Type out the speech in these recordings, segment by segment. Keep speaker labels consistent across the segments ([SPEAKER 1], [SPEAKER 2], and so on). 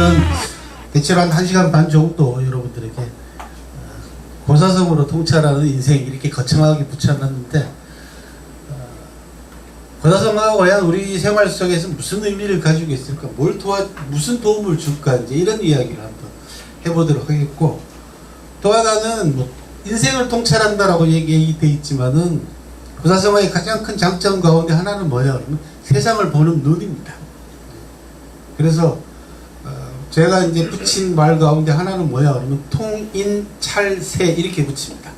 [SPEAKER 1] 오늘은 대체로 한 1시간 반 정도 여러분들에게 고사성으로 통찰하는 인생 이렇게 거창하게 붙여놨는데, 고사성어가 과연 우리 생활 속에서 무슨 의미를 가지고 있을까, 무슨 도움을 줄까, 이제 이런 이야기를 한번 해보도록 하겠고, 또 하나는 뭐 인생을 통찰한다라고 얘기되어 있지만은 고사성어의 가장 큰 장점 가운데 하나는 뭐냐 그러면 세상을 보는 눈입니다. 그래서 제가 이제 붙인 말 가운데 하나는 뭐냐 그러면 통인찰세 이렇게 붙입니다.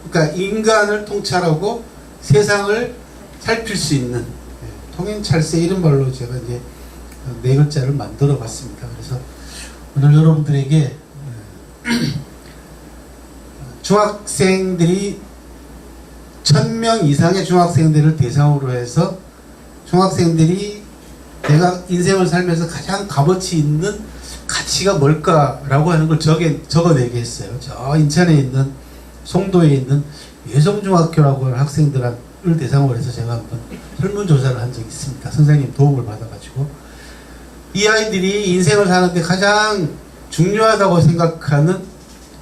[SPEAKER 1] 그러니까 인간을 통찰하고 세상을 살필 수 있는 통인찰세 이런 말로 제가 이제 네 글자를 만들어 봤습니다. 그래서 오늘 여러분들에게 중학생들이 1000명 이상의 중학생들을 대상으로 해서 중학생들이 내가 인생을 살면서 가장 값어치 있는 가치가 뭘까라고 하는 걸 적어내게 했어요. 저 인천에 있는 송도에 있는 예성중학교라고 하는 학생들을 대상으로 해서 제가 한번 설문조사를 한 적이 있습니다. 선생님 도움을 받아가지고 이 아이들이 인생을 사는데 가장 중요하다고 생각하는,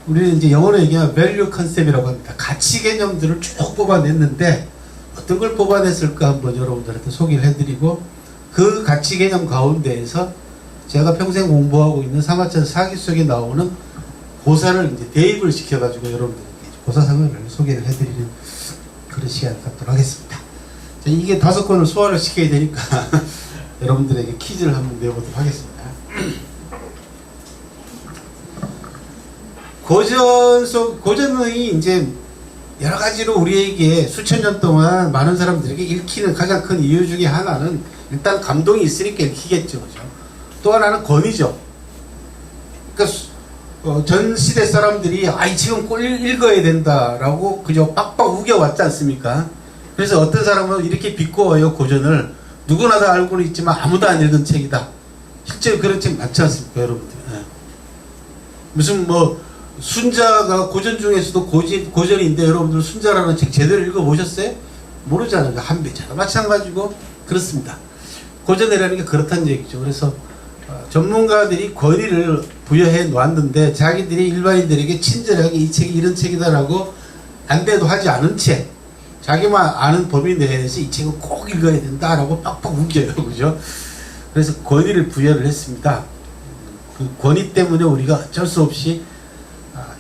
[SPEAKER 1] 우리는 이제 영어로 얘기하면 value concept이라고 합니다. 가치 개념들을 쭉 뽑아냈는데 어떤 걸 뽑아냈을까 한번 여러분들한테 소개를 해드리고, 그 가치 개념 가운데에서 제가 평생 공부하고 있는 사마천 사기 속에 나오는 고사를 이제 대입을 시켜가지고 여러분들에게 고사상을 소개를 해드리는 그런 시간을 갖도록 하겠습니다. 자, 이게 5권을 소화를 시켜야 되니까 여러분들에게 퀴즈를 한번 내보도록 하겠습니다. 고전의 이제 여러 가지로 우리에게 수천 년 동안 많은 사람들에게 읽히는 가장 큰 이유 중에 하나는 일단 감동이 있으니까 읽히겠죠. 그죠? 또 하나는 권위죠. 그러니까 전 시대 사람들이 이 책은 꼭 읽어야 된다라고 그저 빡빡 우겨왔지 않습니까? 그래서 어떤 사람은 이렇게 비꼬아요. 고전을 누구나 다 알고는 있지만 아무도 안 읽은 책이다. 실제로 그런 책 많지 않습니까, 여러분들? 네. 무슨 뭐 순자가 고전 중에서도 고전인데 여러분들 순자라는 책 제대로 읽어보셨어요? 모르잖아요. 한배잖아. 마찬가지고 그렇습니다. 고전이라는 게 그렇다는 얘기죠. 그래서 전문가들이 권위를 부여해 놓았는데 자기들이 일반인들에게 친절하게 이 책이 이런 책이다라고 안대도 하지 않은 책, 자기만 아는 범위 내에서 이 책은 꼭 읽어야 된다라고 빡빡 우겨요. 그죠? 그래서 권위를 부여를 했습니다. 그 권위 때문에 우리가 어쩔 수 없이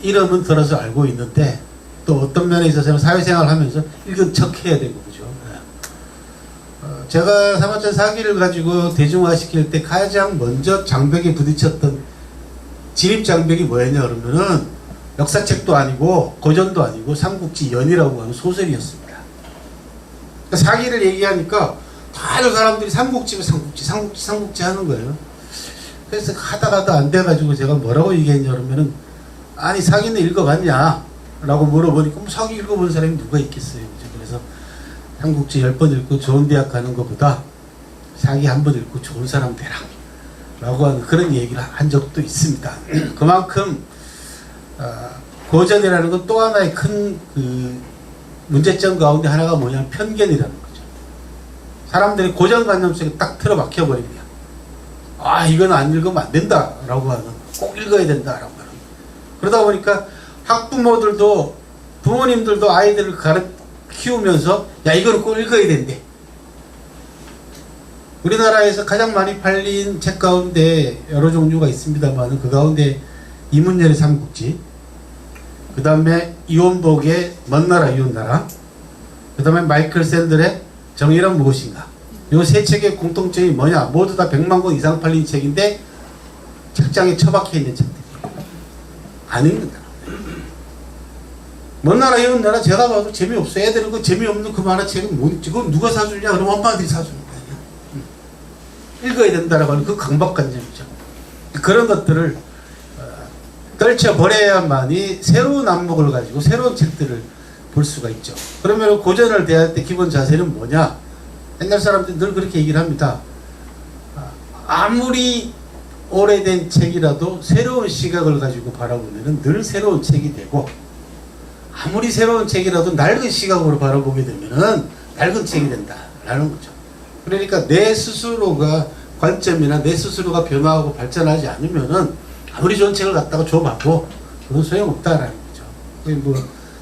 [SPEAKER 1] 이름은 들어서 알고 있는데 또 어떤 면에 있어서는 사회생활을 하면서 읽은 척 해야 되고, 그죠? 제가 사마천 사기를 가지고 대중화시킬 때 가장 먼저 장벽에 부딪혔던 진입장벽이 뭐였냐 그러면은 역사책도 아니고 고전도 아니고 삼국지 연이라고 하는 소설이었습니다. 그러니까 사기를 얘기하니까 다들 사람들이 삼국지 하는 거예요. 그래서 하다가도 안 돼가지고 제가 뭐라고 얘기했냐 그러면은, 아니 사기는 읽어봤냐? 라고 물어보니까 뭐 사기 읽어본 사람이 누가 있겠어요. 그래서 삼국지 10번 읽고 좋은 대학 가는 것보다 사기 한 번 읽고 좋은 사람 되라 라고 하는 그런 얘기를 한 적도 있습니다. 그만큼 고전이라는 건 또 하나의 큰 문제점 가운데 하나가 뭐냐면 편견이라는 거죠. 사람들이 고전관념 속에 딱 틀어박혀버립니다. 이건 안 읽으면 안 된다 라고 하는, 꼭 읽어야 된다 라고 하는. 그러다 보니까 학부모들도, 부모님들도 아이들을 키우면서 야 이거는 꼭 읽어야 된대. 우리나라에서 가장 많이 팔린 책 가운데 여러 종류가 있습니다만 그 가운데 이문열의 삼국지, 그 다음에 이원복의 먼 나라 이웃 나라, 그 다음에 마이클 샌들의 정의란 무엇인가, 이 세 책의 공통점이 뭐냐, 모두 다 100만 권 이상 팔린 책인데 책장에 처박혀 있는 책들이에요. 안 읽는다. 먼 나라 이웃 나라 제가 봐도 재미없어. 애들은 그 재미없는 그 만화책은 뭐, 그건 누가 사주냐 그러면 엄마들이 사주는 거예요. 읽어야 된다라고 하는 그 강박관념이죠. 그런 것들을 떨쳐버려야만이 새로운 안목을 가지고 새로운 책들을 볼 수가 있죠. 그러면 고전을 대할 때 기본 자세는 뭐냐? 옛날 사람들이 늘 그렇게 얘기를 합니다. 아무리 오래된 책이라도 새로운 시각을 가지고 바라보면 늘 새로운 책이 되고, 아무리 새로운 책이라도 낡은 시각으로 바라보게 되면은 낡은 책이 된다라는 거죠. 그러니까 내 스스로가 관점이나 내 스스로가 변화하고 발전하지 않으면은 아무리 좋은 책을 갖다가 줘봐도 그건 소용없다라는 거죠. 뭐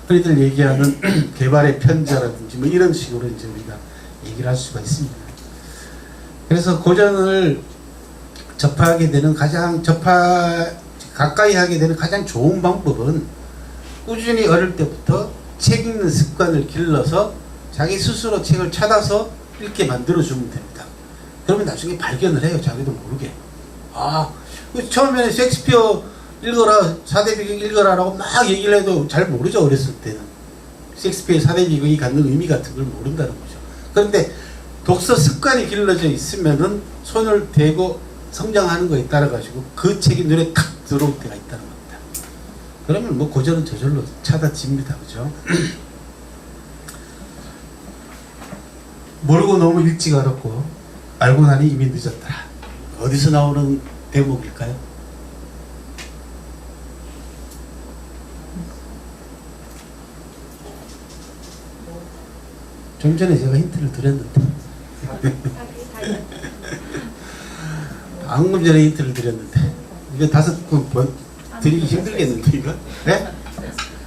[SPEAKER 1] 흔히들 얘기하는 개발의 편자라든지 뭐 이런 식으로 이제 우리가 얘기를 할 수가 있습니다. 그래서 고전을 접하게 되는 가까이 하게 되는 가장 좋은 방법은 꾸준히 어릴 때부터 책 읽는 습관을 길러서 자기 스스로 책을 찾아서 읽게 만들어주면 됩니다. 그러면 나중에 발견을 해요. 자기도 모르게. 처음에는 셰익스피어 읽어라, 4대 비극 읽어라라고 막 얘기를 해도 잘 모르죠. 어렸을 때는. 셰익스피어의 4대 비극이 갖는 의미 같은 걸 모른다는 거죠. 그런데 독서 습관이 길러져 있으면은 손을 대고 성장하는 거에 따라 가지고 그 책이 눈에 탁 들어올 때가 있다는 겁니다. 그러면 뭐 고전은 저절로 찾아집니다. 그죠? 모르고 너무 일찍 알았고 알고 나니 이미 늦었더라. 어디서 나오는 대목일까요? 좀 전에 제가 힌트를 드렸는데 방금 전에 힌트를 드렸는데 이거 5번 드리기 힘들겠는데 이거? 네?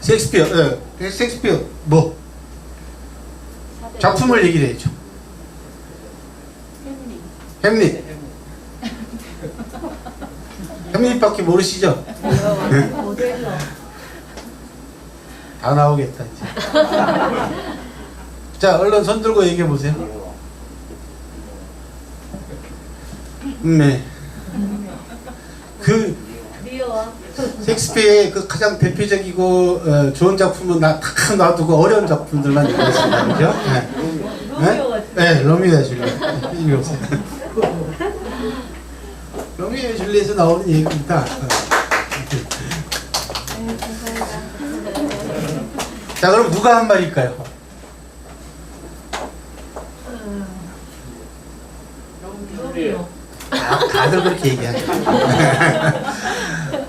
[SPEAKER 1] 셰익스피어. 셰익스피어 뭐? 작품을 얘기를 해야죠. 햄릿. 햄릿밖에 모르시죠? 다 나오겠다 이제. 자, 얼른 손 들고 얘기해 보세요. 네. 그 셰익스피어의 그 가장 대표적이고 좋은 작품은 탁 놔두고 어려운 작품들만 얘기했습니다. 그죠? 네, 로미오와 줄리엣. 이리 오세요. 로미오와 줄리엣에서 나오는 얘기입니다. 자, 그럼 누가 한 말일까요? 다들 그렇게 얘기하죠.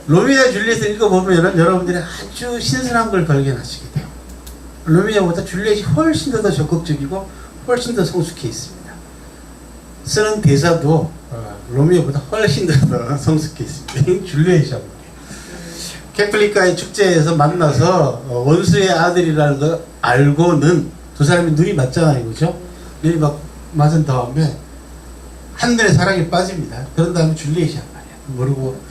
[SPEAKER 1] 로미오와 줄리엣을 읽어보면 여러분들이 아주 신선한 걸 발견하시게 돼요. 로미오보다 줄리엣이 훨씬 더 적극적이고 훨씬 더 성숙해 있습니다. 쓰는 대사도 로미오보다 훨씬 더 성숙해 있습니다. 줄리엣이라고. 캐톨릭가의 축제에서 만나서 원수의 아들이라는 걸 알고는 두 사람이 눈이 맞잖아요. 그죠? 눈이 맞은 다음에 한들의 사랑에 빠집니다. 그런 다음에 줄리엣이 한 말이야. 모르고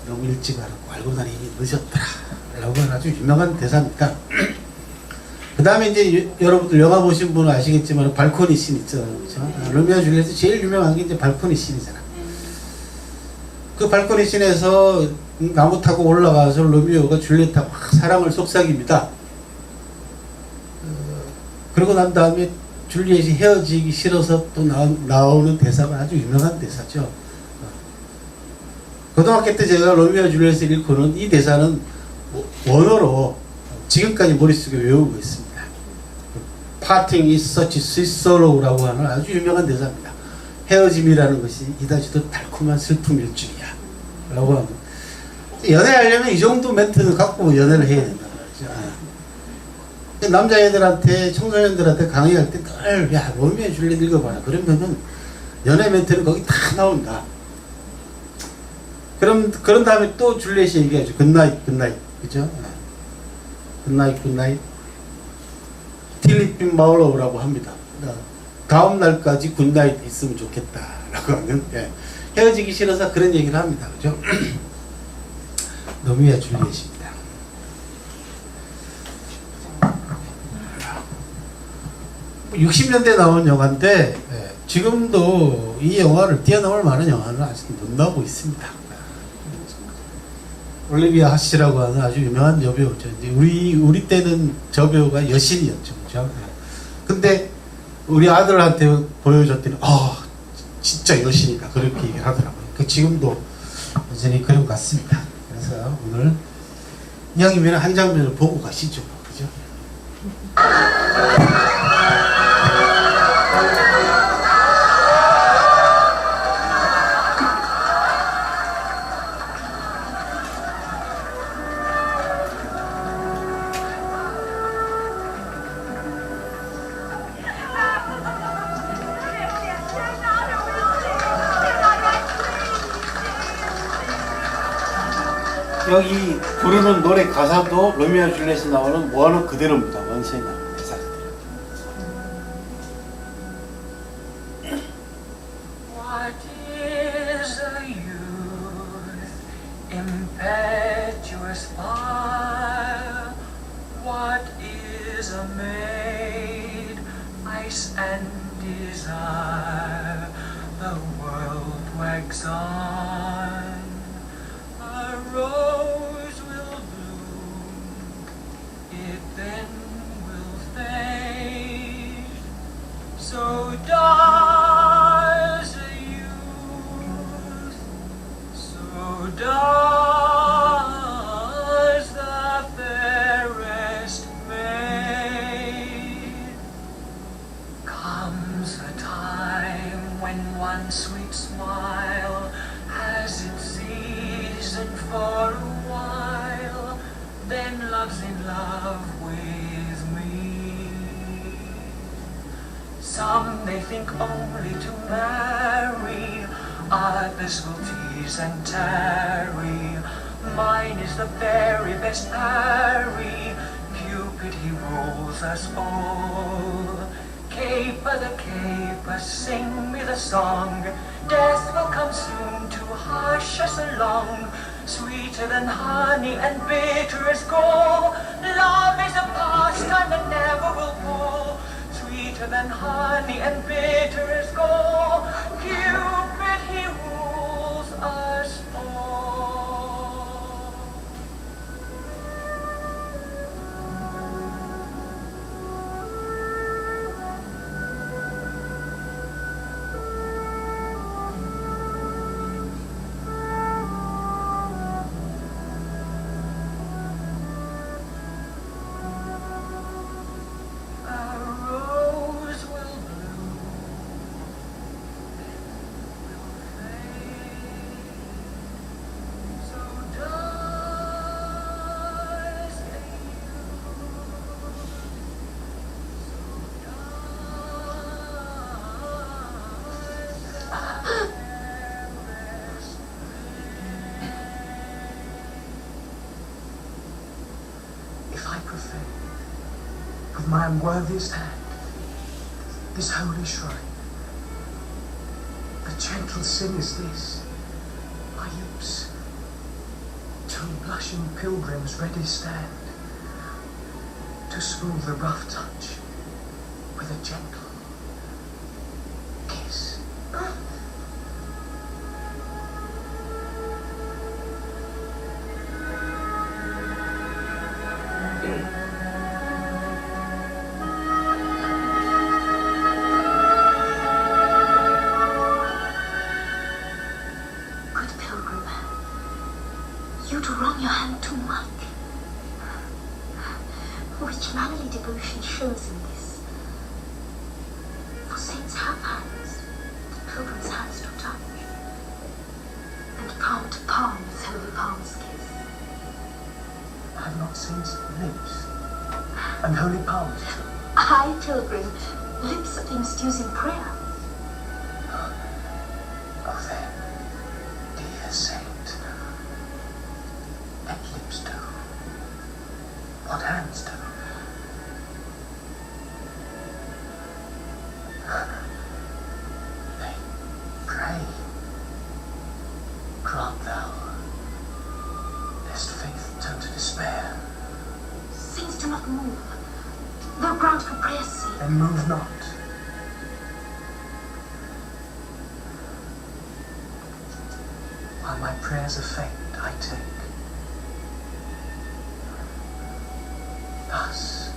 [SPEAKER 1] 너무 일찍 알았고 알고 나니 이미 늦었더라 라고 하는 아주 유명한 대사입니다. 그 다음에 이제 여러분들 영화 보신 분은 아시겠지만 발코니 씬 있잖아요. 그렇죠? 로미오와 줄리엣이 제일 유명한 게 이제 발코니 씬이잖아. 그 발코니 씬에서 나무 타고 올라가서 로미오가 줄리엣하고 막 사랑을 속삭입니다. 그러고 난 다음에 줄리엣이 헤어지기 싫어서 또 나오는 대사가 아주 유명한 대사죠. 고등학교 때 제가 로미오와 줄리엣을 읽고는 이 대사는 원어로 지금까지 머릿속에 외우고 있습니다. Parting is such sweet sorrow라고 하는 아주 유명한 대사입니다. 헤어짐이라는 것이 이다지도 달콤한 슬픔일 줄이야 라고 하는. 연애하려면 이 정도 멘트는 갖고 연애를 해야 된다 말이죠. 남자애들한테 청소년들한테 강의할 때 늘 야 로미오와 줄리엣 읽어봐라 그러면은 연애 멘트는 거기 다 나온다. 그런 다음에 또 줄리엣이 얘기하죠. 굿나잇 그죠? 굿나잇 필리핀 마울로우라고 합니다. 다음 날까지 굿나잇 있으면 좋겠다 라고 하는. 헤어지기 싫어서 그런 얘기를 합니다. 그죠? 로미오와 줄리엣입니다. 뭐 60년대에 나온 영화인데 지금도 이 영화를 뛰어넘을 만한 영화는 아직 못 나오고 있습니다. 올리비아 하시라고 하는 아주 유명한 여배우죠. 이제 우리 때는 저 배우가 여신이었죠. 그죠? 근데 우리 아들한테 보여줬더니 진짜 여신이다 그렇게 얘기를 하더라고요. 지금도 여전히 그런 것 같습니다. 그래서 오늘 이왕이면 한 장면을 보고 가시죠. 그죠?
[SPEAKER 2] 여기 부르는 노래 가사도 로미오 줄리엣에 나오는 원어 그대로입니다. 원서에 나오는 대사 그대로.
[SPEAKER 3] What is a youth, impetuous fire? What is a maid, ice and desire? The world wags on, a rose will bloom, it then will fade. So does a youth, so does the fairest maid. Comes a time when one sweet smile has its season for a while, then love's in love with me. Some they think only to marry, others will tease and tarry. Mine is the very best parry, Cupid he rules us all. Caper the caper, sing me the song, death will come soon to hush us along. Sweeter than honey and bitter as gall, love is a pastime that never will pall. Sweeter than honey and bitter as gall, Cupid he rules us all. A rose will bloom, will fade. So does a youth, so does
[SPEAKER 4] If I profane with my unworthiest hand this holy shrine, a gentle sin is this, my lips, two blushing pilgrims ready stand, to smooth the rough touch with a gentle kiss.
[SPEAKER 5] Good pilgrim, you do wrong your hand too much. Which manly devotion shows in this? For saints have hands, the pilgrim's hands do touch, and palm to palm is holy palms kiss.
[SPEAKER 4] Have not saints lips and holy palms too?
[SPEAKER 5] I, pilgrim, lips are things used in prayer.
[SPEAKER 4] Oh then, dear saint, let lips do what hands do. They pray, grant thou, lest faith turn to despair.
[SPEAKER 5] Saints do not move, though grant for prayer's sake.
[SPEAKER 4] Then move not. While my prayers are faint, I take. Thus,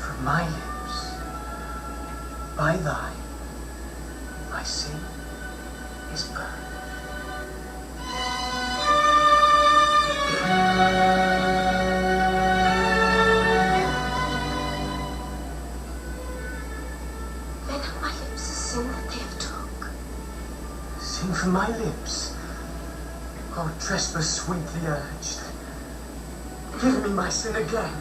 [SPEAKER 4] from my lips, by thine, my sin is burned.
[SPEAKER 5] Then have my lips a sin that they have took.
[SPEAKER 4] Sin from my lips, oh trespass sweetly urged. Give me my sin again.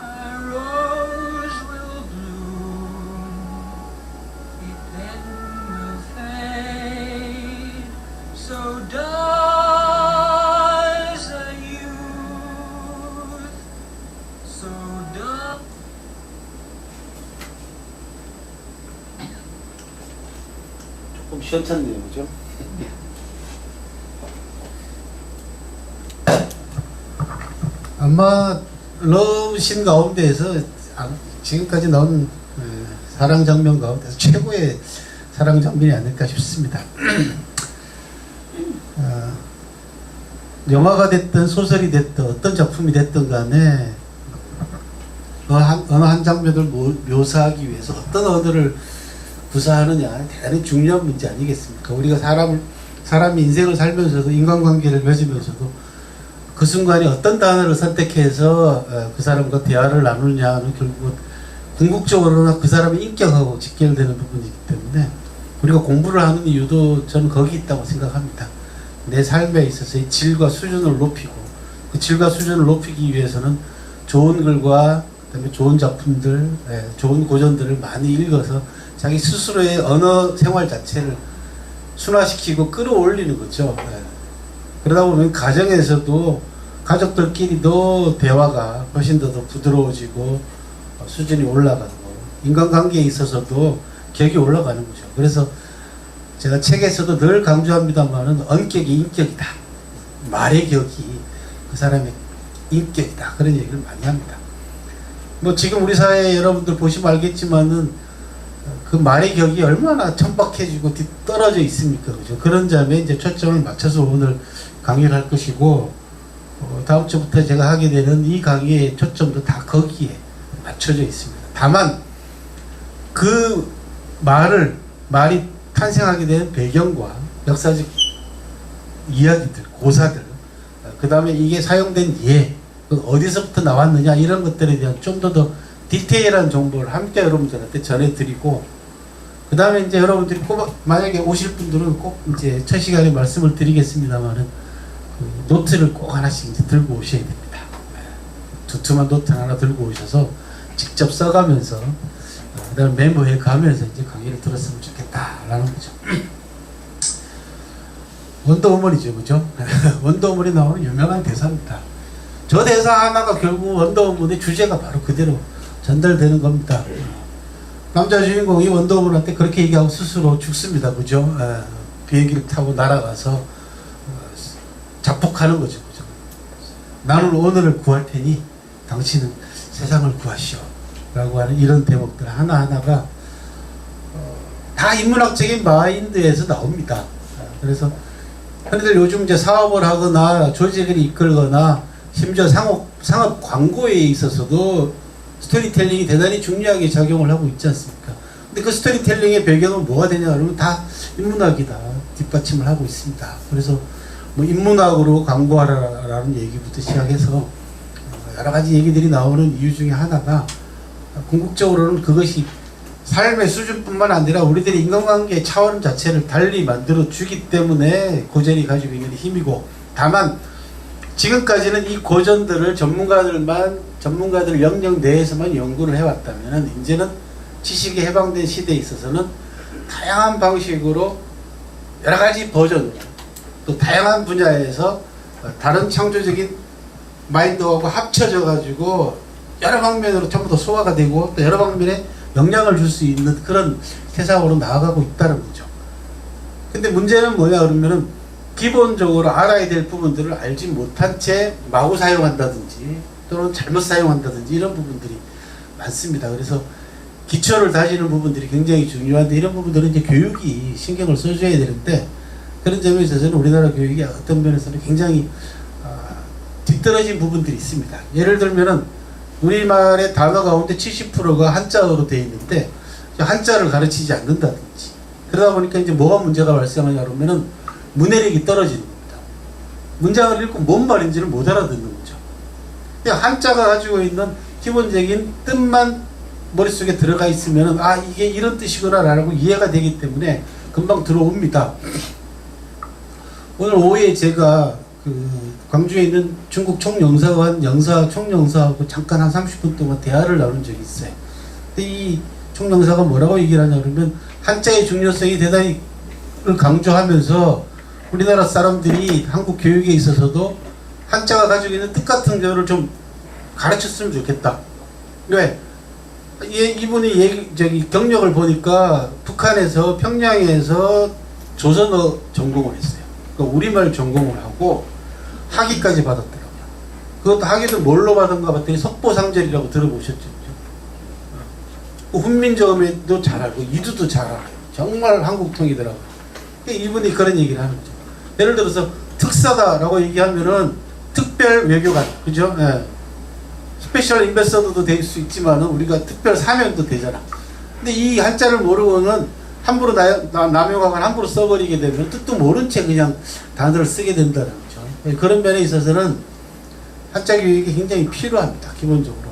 [SPEAKER 3] A rose will bloom, it then will fade. So does a youth. So does.
[SPEAKER 2] 조금 시원찮네요, 그죠?
[SPEAKER 1] 아마 러브신 가운데에서 지금까지 나온 사랑 장면 가운데서 최고의 사랑 장면이 아닐까 싶습니다. 영화가 됐든 소설이 됐든 어떤 작품이 됐든 간에 어느 한 장면을 묘사하기 위해서 어떤 언어를 구사하느냐 대단히 중요한 문제 아니겠습니까? 우리가 사람이 인생을 살면서도 인간관계를 맺으면서도 그 순간에 어떤 단어를 선택해서 그 사람과 대화를 나누냐는 결국은 궁극적으로는 그 사람의 인격하고 직결되는 부분이기 때문에 우리가 공부를 하는 이유도 저는 거기 있다고 생각합니다. 내 삶에 있어서의 질과 수준을 높이고 그 질과 수준을 높이기 위해서는 좋은 글과 그다음에 좋은 작품들, 좋은 고전들을 많이 읽어서 자기 스스로의 언어 생활 자체를 순화시키고 끌어올리는 거죠. 그러다 보면 가정에서도 가족들끼리도 대화가 훨씬 더 부드러워지고 수준이 올라가고 인간관계에 있어서도 격이 올라가는 거죠. 그래서 제가 책에서도 늘 강조합니다만은 언격이 인격이다. 말의 격이 그 사람의 인격이다. 그런 얘기를 많이 합니다. 뭐 지금 우리 사회 여러분들 보시면 알겠지만은 그 말의 격이 얼마나 천박해지고 뒤떨어져 있습니까? 그죠? 그런 점에 이제 초점을 맞춰서 오늘 강의를 할 것이고, 다음 주부터 제가 하게 되는 이 강의의 초점도 다 거기에 맞춰져 있습니다. 다만, 그 말이 탄생하게 된 배경과 역사적 이야기들, 고사들, 그 다음에 이게 사용된 예, 어디서부터 나왔느냐, 이런 것들에 대한 좀 더 디테일한 정보를 함께 여러분들한테 전해드리고, 그 다음에 이제 여러분들이 만약에 오실 분들은 꼭 이제 첫 시간에 말씀을 드리겠습니다만은, 그 노트를 꼭 하나씩 이제 들고 오셔야 됩니다. 두툼한 노트 하나 들고 오셔서 직접 써가면서, 그 다음에 메모해 가면서 이제 강의를 들었으면 좋겠다라는 거죠. 원더우먼이죠, 그죠? 원더우먼이 나오는 유명한 대사입니다. 저 대사 하나가 결국 원더우먼의 주제가 바로 그대로 전달되는 겁니다. 남자 주인공이 원더우먼한테 그렇게 얘기하고 스스로 죽습니다. 그죠? 비행기를 타고 날아가서 자폭하는 거죠. 그죠? 나는 오늘을 구할 테니 당신은 세상을 구하시오. 라고 하는 이런 대목들 하나하나가 다 인문학적인 마인드에서 나옵니다. 그래서 흔히들 요즘 이제 사업을 하거나 조직을 이끌거나 심지어 상업 광고에 있어서도 스토리텔링이 대단히 중요하게 작용을 하고 있지 않습니까? 근데 그 스토리텔링의 배경은 뭐가 되냐 그러면 다 인문학이다. 뒷받침을 하고 있습니다. 그래서 뭐 인문학으로 광고하라라는 얘기부터 시작해서 여러 가지 얘기들이 나오는 이유 중에 하나가 궁극적으로는 그것이 삶의 수준뿐만 아니라 우리들의 인간관계의 차원 자체를 달리 만들어 주기 때문에 고전이 가지고 있는 힘이고, 다만 지금까지는 이 고전들을 전문가들 영역 내에서만 연구를 해왔다면 이제는 지식이 해방된 시대에 있어서는 다양한 방식으로 여러 가지 버전으로 또 다양한 분야에서 다른 창조적인 마인드하고 합쳐져 가지고 여러 방면으로 전부 다 소화가 되고 또 여러 방면에 영향을 줄 수 있는 그런 세상으로 나아가고 있다는 거죠. 근데 문제는 뭐냐 그러면은 기본적으로 알아야 될 부분들을 알지 못한 채 마구 사용한다든지 또는 잘못 사용한다든지 이런 부분들이 많습니다. 그래서 기초를 다지는 부분들이 굉장히 중요한데 이런 부분들은 이제 교육이 신경을 써줘야 되는데 그런 점에 있어서는 우리나라 교육이 어떤 면에서는 굉장히 뒤떨어진 부분들이 있습니다. 예를 들면은 우리말의 단어 가운데 70%가 한자어로 되어 있는데 한자를 가르치지 않는다든지 그러다 보니까 이제 뭐가 문제가 발생하냐 그러면은 문해력이 떨어지는 겁니다. 문장을 읽고 뭔 말인지를 못 알아듣는 거죠. 그냥 한자가 가지고 있는 기본적인 뜻만 머릿속에 들어가 있으면은 이게 이런 뜻이구나 라고 이해가 되기 때문에 금방 들어옵니다. 오늘 오후에 제가 광주에 있는 중국 총영사관 총영사하고 잠깐 한 30분 동안 대화를 나눈 적이 있어요. 근데 이 총영사가 뭐라고 얘기를 하냐 그러면 한자의 중요성이 대단히 강조하면서 우리나라 사람들이 한국 교육에 있어서도 한자가 가지고 있는 뜻 같은 거를 좀 가르쳤으면 좋겠다. 왜? 이분이 경력을 보니까 북한에서 평양에서 조선어 전공을 했어요. 그러니까 우리말 전공을 하고 학위까지 받았더라고요. 그것도 학위도 뭘로 받은가 봤더니 석보상절이라고 들어보셨죠? 훈민정음에도 잘 알고 이두도 잘 알아요. 정말 한국통이더라고요. 이분이 그런 얘기를 하는 거죠. 예를 들어서 특사다라고 얘기하면은 특별 외교관, 그죠? 예. 스페셜 인베서더도 될 수 있지만은 우리가 특별 사면도 되잖아. 근데 이 한자를 모르고는 함부로 남용하거나 함부로 써버리게 되면 뜻도 모른 채 그냥 단어를 쓰게 된다는 거죠. 예, 그런 면에 있어서는 한자 교육이 굉장히 필요합니다. 기본적으로.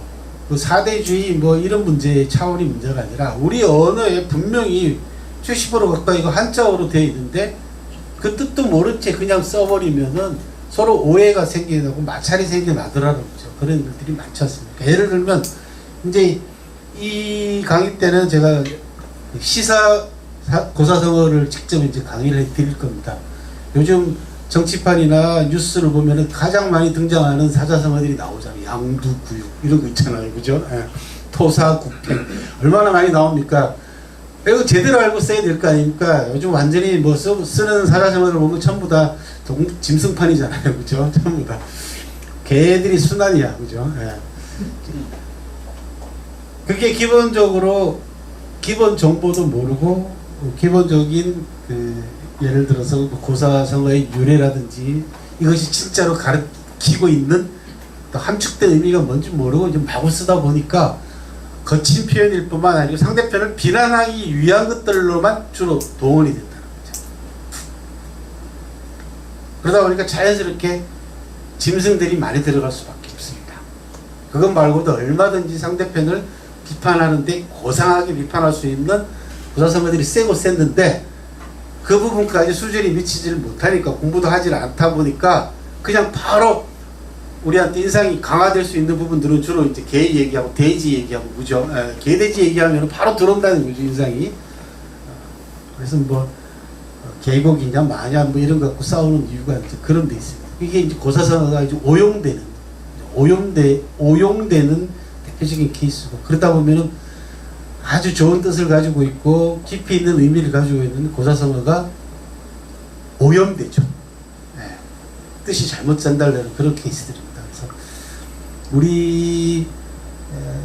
[SPEAKER 1] 그 사대주의 뭐 이런 문제의 차원이 문제가 아니라 우리 언어에 분명히 70% 가까이 이거 한자어로 되어 있는데 그 뜻도 모른 채 그냥 써버리면은 서로 오해가 생기고 마찰이 생겨나더라는 거죠. 그런 일들이 많지 않습니까? 예를 들면 이제 이 강의 때는 제가 고사성어를 직접 이제 강의를 해드릴 겁니다. 요즘 정치판이나 뉴스를 보면은 가장 많이 등장하는 사자성어들이 나오잖아요. 양두구육 이런 거 있잖아요, 그죠? 예. 토사구팽 얼마나 많이 나옵니까? 이거 제대로 알고 써야 될 거 아닙니까? 요즘 완전히 뭐 쓰는 사자성어를 보면 전부 다 짐승판이잖아요, 그죠? 전부 다 개들이 순환이야, 그죠? 예. 그게 기본적으로 기본 정보도 모르고 기본적인 예를 들어서 고사성어의 유래라든지 이것이 진짜로 가르치고 있는 또 함축된 의미가 뭔지 모르고 이제 마구 쓰다 보니까 거친 표현일 뿐만 아니고 상대편을 비난하기 위한 것들로만 주로 동원이 된다는 거죠. 그러다 보니까 자연스럽게 짐승들이 많이 들어갈 수밖에 없습니다. 그것 말고도 얼마든지 상대편을 비판하는데 고상하게 비판할 수 있는 고사성어들이 세고 셌는데 그 부분까지 수준이 미치지를 못하니까 공부도 하지 않다 보니까 그냥 바로 우리한테 인상이 강화될 수 있는 부분들은 주로 이제 개 얘기하고 돼지 얘기하고 그죠? 개돼지 얘기하면 바로 들어온다는 거죠, 인상이. 그래서 뭐 개고기냐 마냐 뭐 이런 거 갖고 싸우는 이유가 이제 그런 데 있습니다. 이게 이제 고사성어가 이제 오용되는 대표적인 케이스고 그러다 보면은 아주 좋은 뜻을 가지고 있고 깊이 있는 의미를 가지고 있는 고사성어가 오염되죠. 네. 뜻이 잘못 전달되는 그런 케이스들입니다. 그래서 우리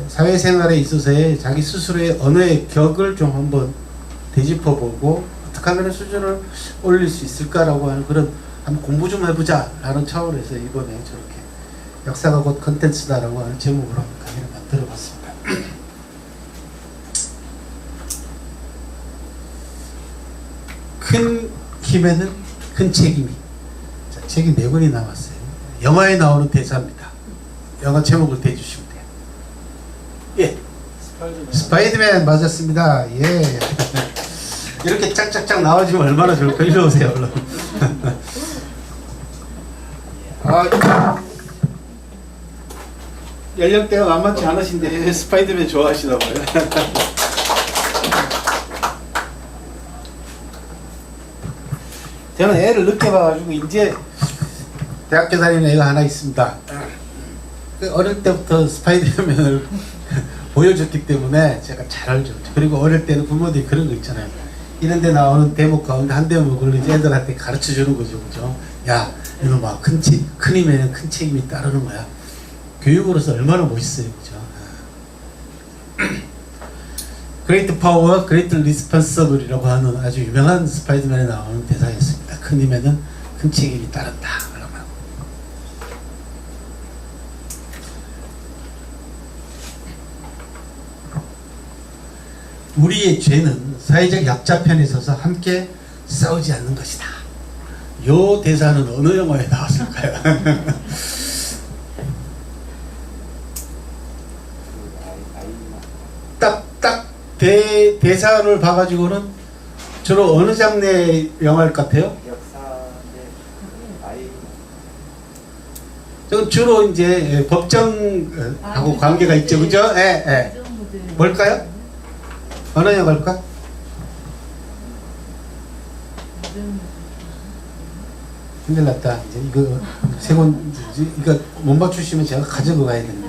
[SPEAKER 1] 사회생활에 있어서의 자기 스스로의 언어의 격을 좀 한번 되짚어보고 어떻게 하면 수준을 올릴 수 있을까라고 하는 그런 한번 공부 좀 해보자 라는 차원에서 이번에 저렇게 역사가 곧 컨텐츠다라고 하는 제목으로 한번 강의를 만들어봤습니다. 큰 힘에는 큰 책임이. 자, 책이 4권이 남았어요. 영화에 나오는 대사입니다. 영화 제목을 대주시면 돼요. 예. 스파이더맨 맞았습니다. 예. 이렇게 짝짝짝 나와주면 얼마나 좋을까. 이리 오세요, 얼른. 연령대가 만만치 않으신데 스파이더맨 좋아하시나 봐요. 저는 애를 늦게 봐가지고 이제 대학교 다니는 애가 하나 있습니다. 어릴 때부터 스파이더맨을 보여줬기 때문에 제가 잘 알죠. 그리고 어릴 때는 부모들이 그런 거 있잖아요. 이런 데 나오는 대목 가운데 한 대목을 이제 애들한테 가르쳐 주는 거죠. 그죠? 야, 이놈아, 큰 힘에는 큰 책임이 따르는 거야. 교육으로서 얼마나 멋있어요. 그죠? Great Power, Great Responsibility라고 하는 아주 유명한 스파이더맨에 나오는 대사였습니다. 큰 힘에는 큰 책임이 따른다. 우리의 죄는 사회적 약자편에 서서 함께 싸우지 않는 것이다. 요 대사는 어느 영화에 나왔을까요? 딱 대사를 봐가지고는 주로 어느 장르의 영화일 것 같아요? 저건 주로 이제 법정하고 관계가 있죠, 그죠? 예. 뭘까요? 어느 영화일까? 큰일 났다. 이제 이거 이거 못 맞추시면 제가 가지고 가야 되는데.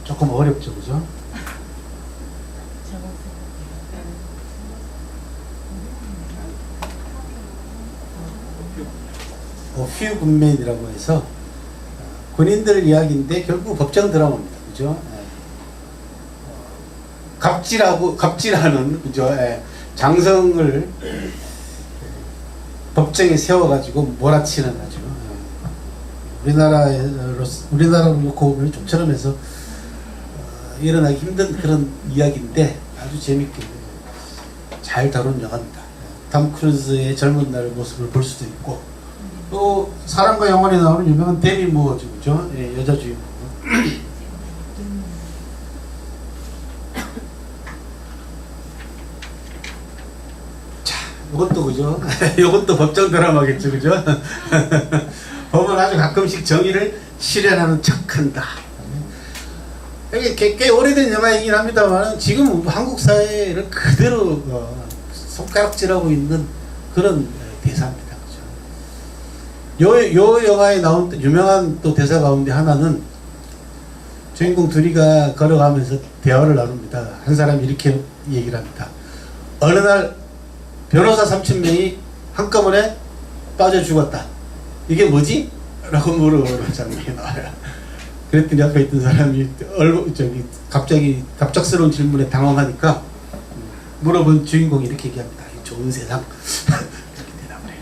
[SPEAKER 1] 조금 어렵죠, 그죠? 퓨 군맨이라고 해서 군인들 이야기인데 결국 법정 드라마입니다, 그죠? 갑질하는 그죠? 장성을 법정에 세워가지고 몰아치는 아주 우리나라로 놓고 보면 좀처럼 해서 일어나기 힘든 그런 이야기인데 아주 재밌게 잘 다룬 영화입니다. 톰 크루즈의 젊은 날 모습을 볼 수도 있고 또 사랑과 영원히 나오는 유명한 데미 무어죠, 그죠? 여자 주인공. 이것도 그죠? 이것도 법정 드라마겠죠, 그죠? 법은 아주 가끔씩 정의를 실현하는 척한다. 이게 꽤 오래된 영화이긴 합니다만 지금 한국 사회를 그대로 손가락질하고 있는 그런 대사입니다, 그죠? 요 영화에 나온 유명한 또 대사 가운데 하나는 주인공 둘이가 걸어가면서 대화를 나눕니다. 한 사람이 이렇게 얘기를 합니다. 어느 날 변호사 3,000명이 한꺼번에 빠져 죽었다. 이게 뭐지? 라고 물어보는 장면이 나와요. 그랬더니 앞에 있던 사람이 갑자기 갑작스러운 질문에 당황하니까 물어본 주인공이 이렇게 얘기합니다. 좋은 세상. 이렇게 대답을 해요.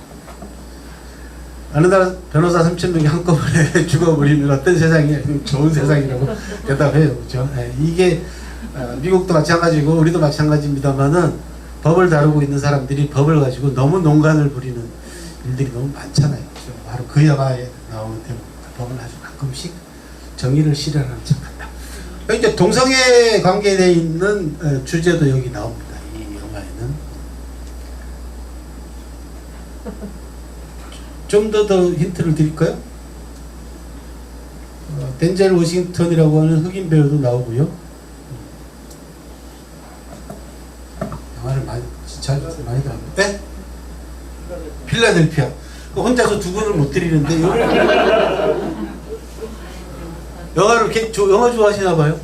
[SPEAKER 1] 어느 날 변호사 3,000명이 한꺼번에 죽어버리면 어떤 세상이 좋은 세상이라고 대답해요. 그렇죠? 이게 미국도 마찬가지고 우리도 마찬가지입니다만은 법을 다루고 있는 사람들이 법을 가지고 너무 농간을 부리는 일들이 너무 많잖아요. 바로 그 영화에 나오는 대목입니다. 법은 아주 가끔씩 정의를 실현하는 척한다. 이제 동성애 관계되어 있는 주제도 여기 나옵니다. 이 영화에는 좀 더 힌트를 드릴까요? 덴젤 워싱턴이라고 하는 흑인 배우도 나오고요. 영화를 많이 들었는데 네? 필라델피아. 혼자서 두 분을 못 드리는데 영화 좋아하시나 봐요?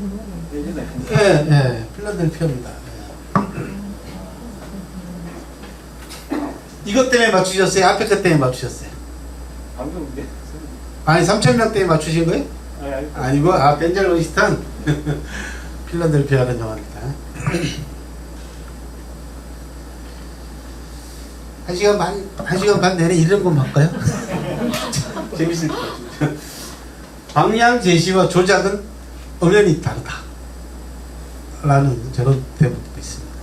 [SPEAKER 1] 네, 필라델피아입니다. 이것 때문에 맞추셨어요? 앞에 것 때문에 맞추셨어요? 아니 3,000명 때문에 맞추신 거예요? 아니고 덴젤 워싱턴. 필라델피아라는 영화입니다. 1시간 반 내내 이런 거 할까요? 재밌을 것 같아요. 방향 제시와 조작은 엄연히 다르다. 라는 저런 대목도 있습니다.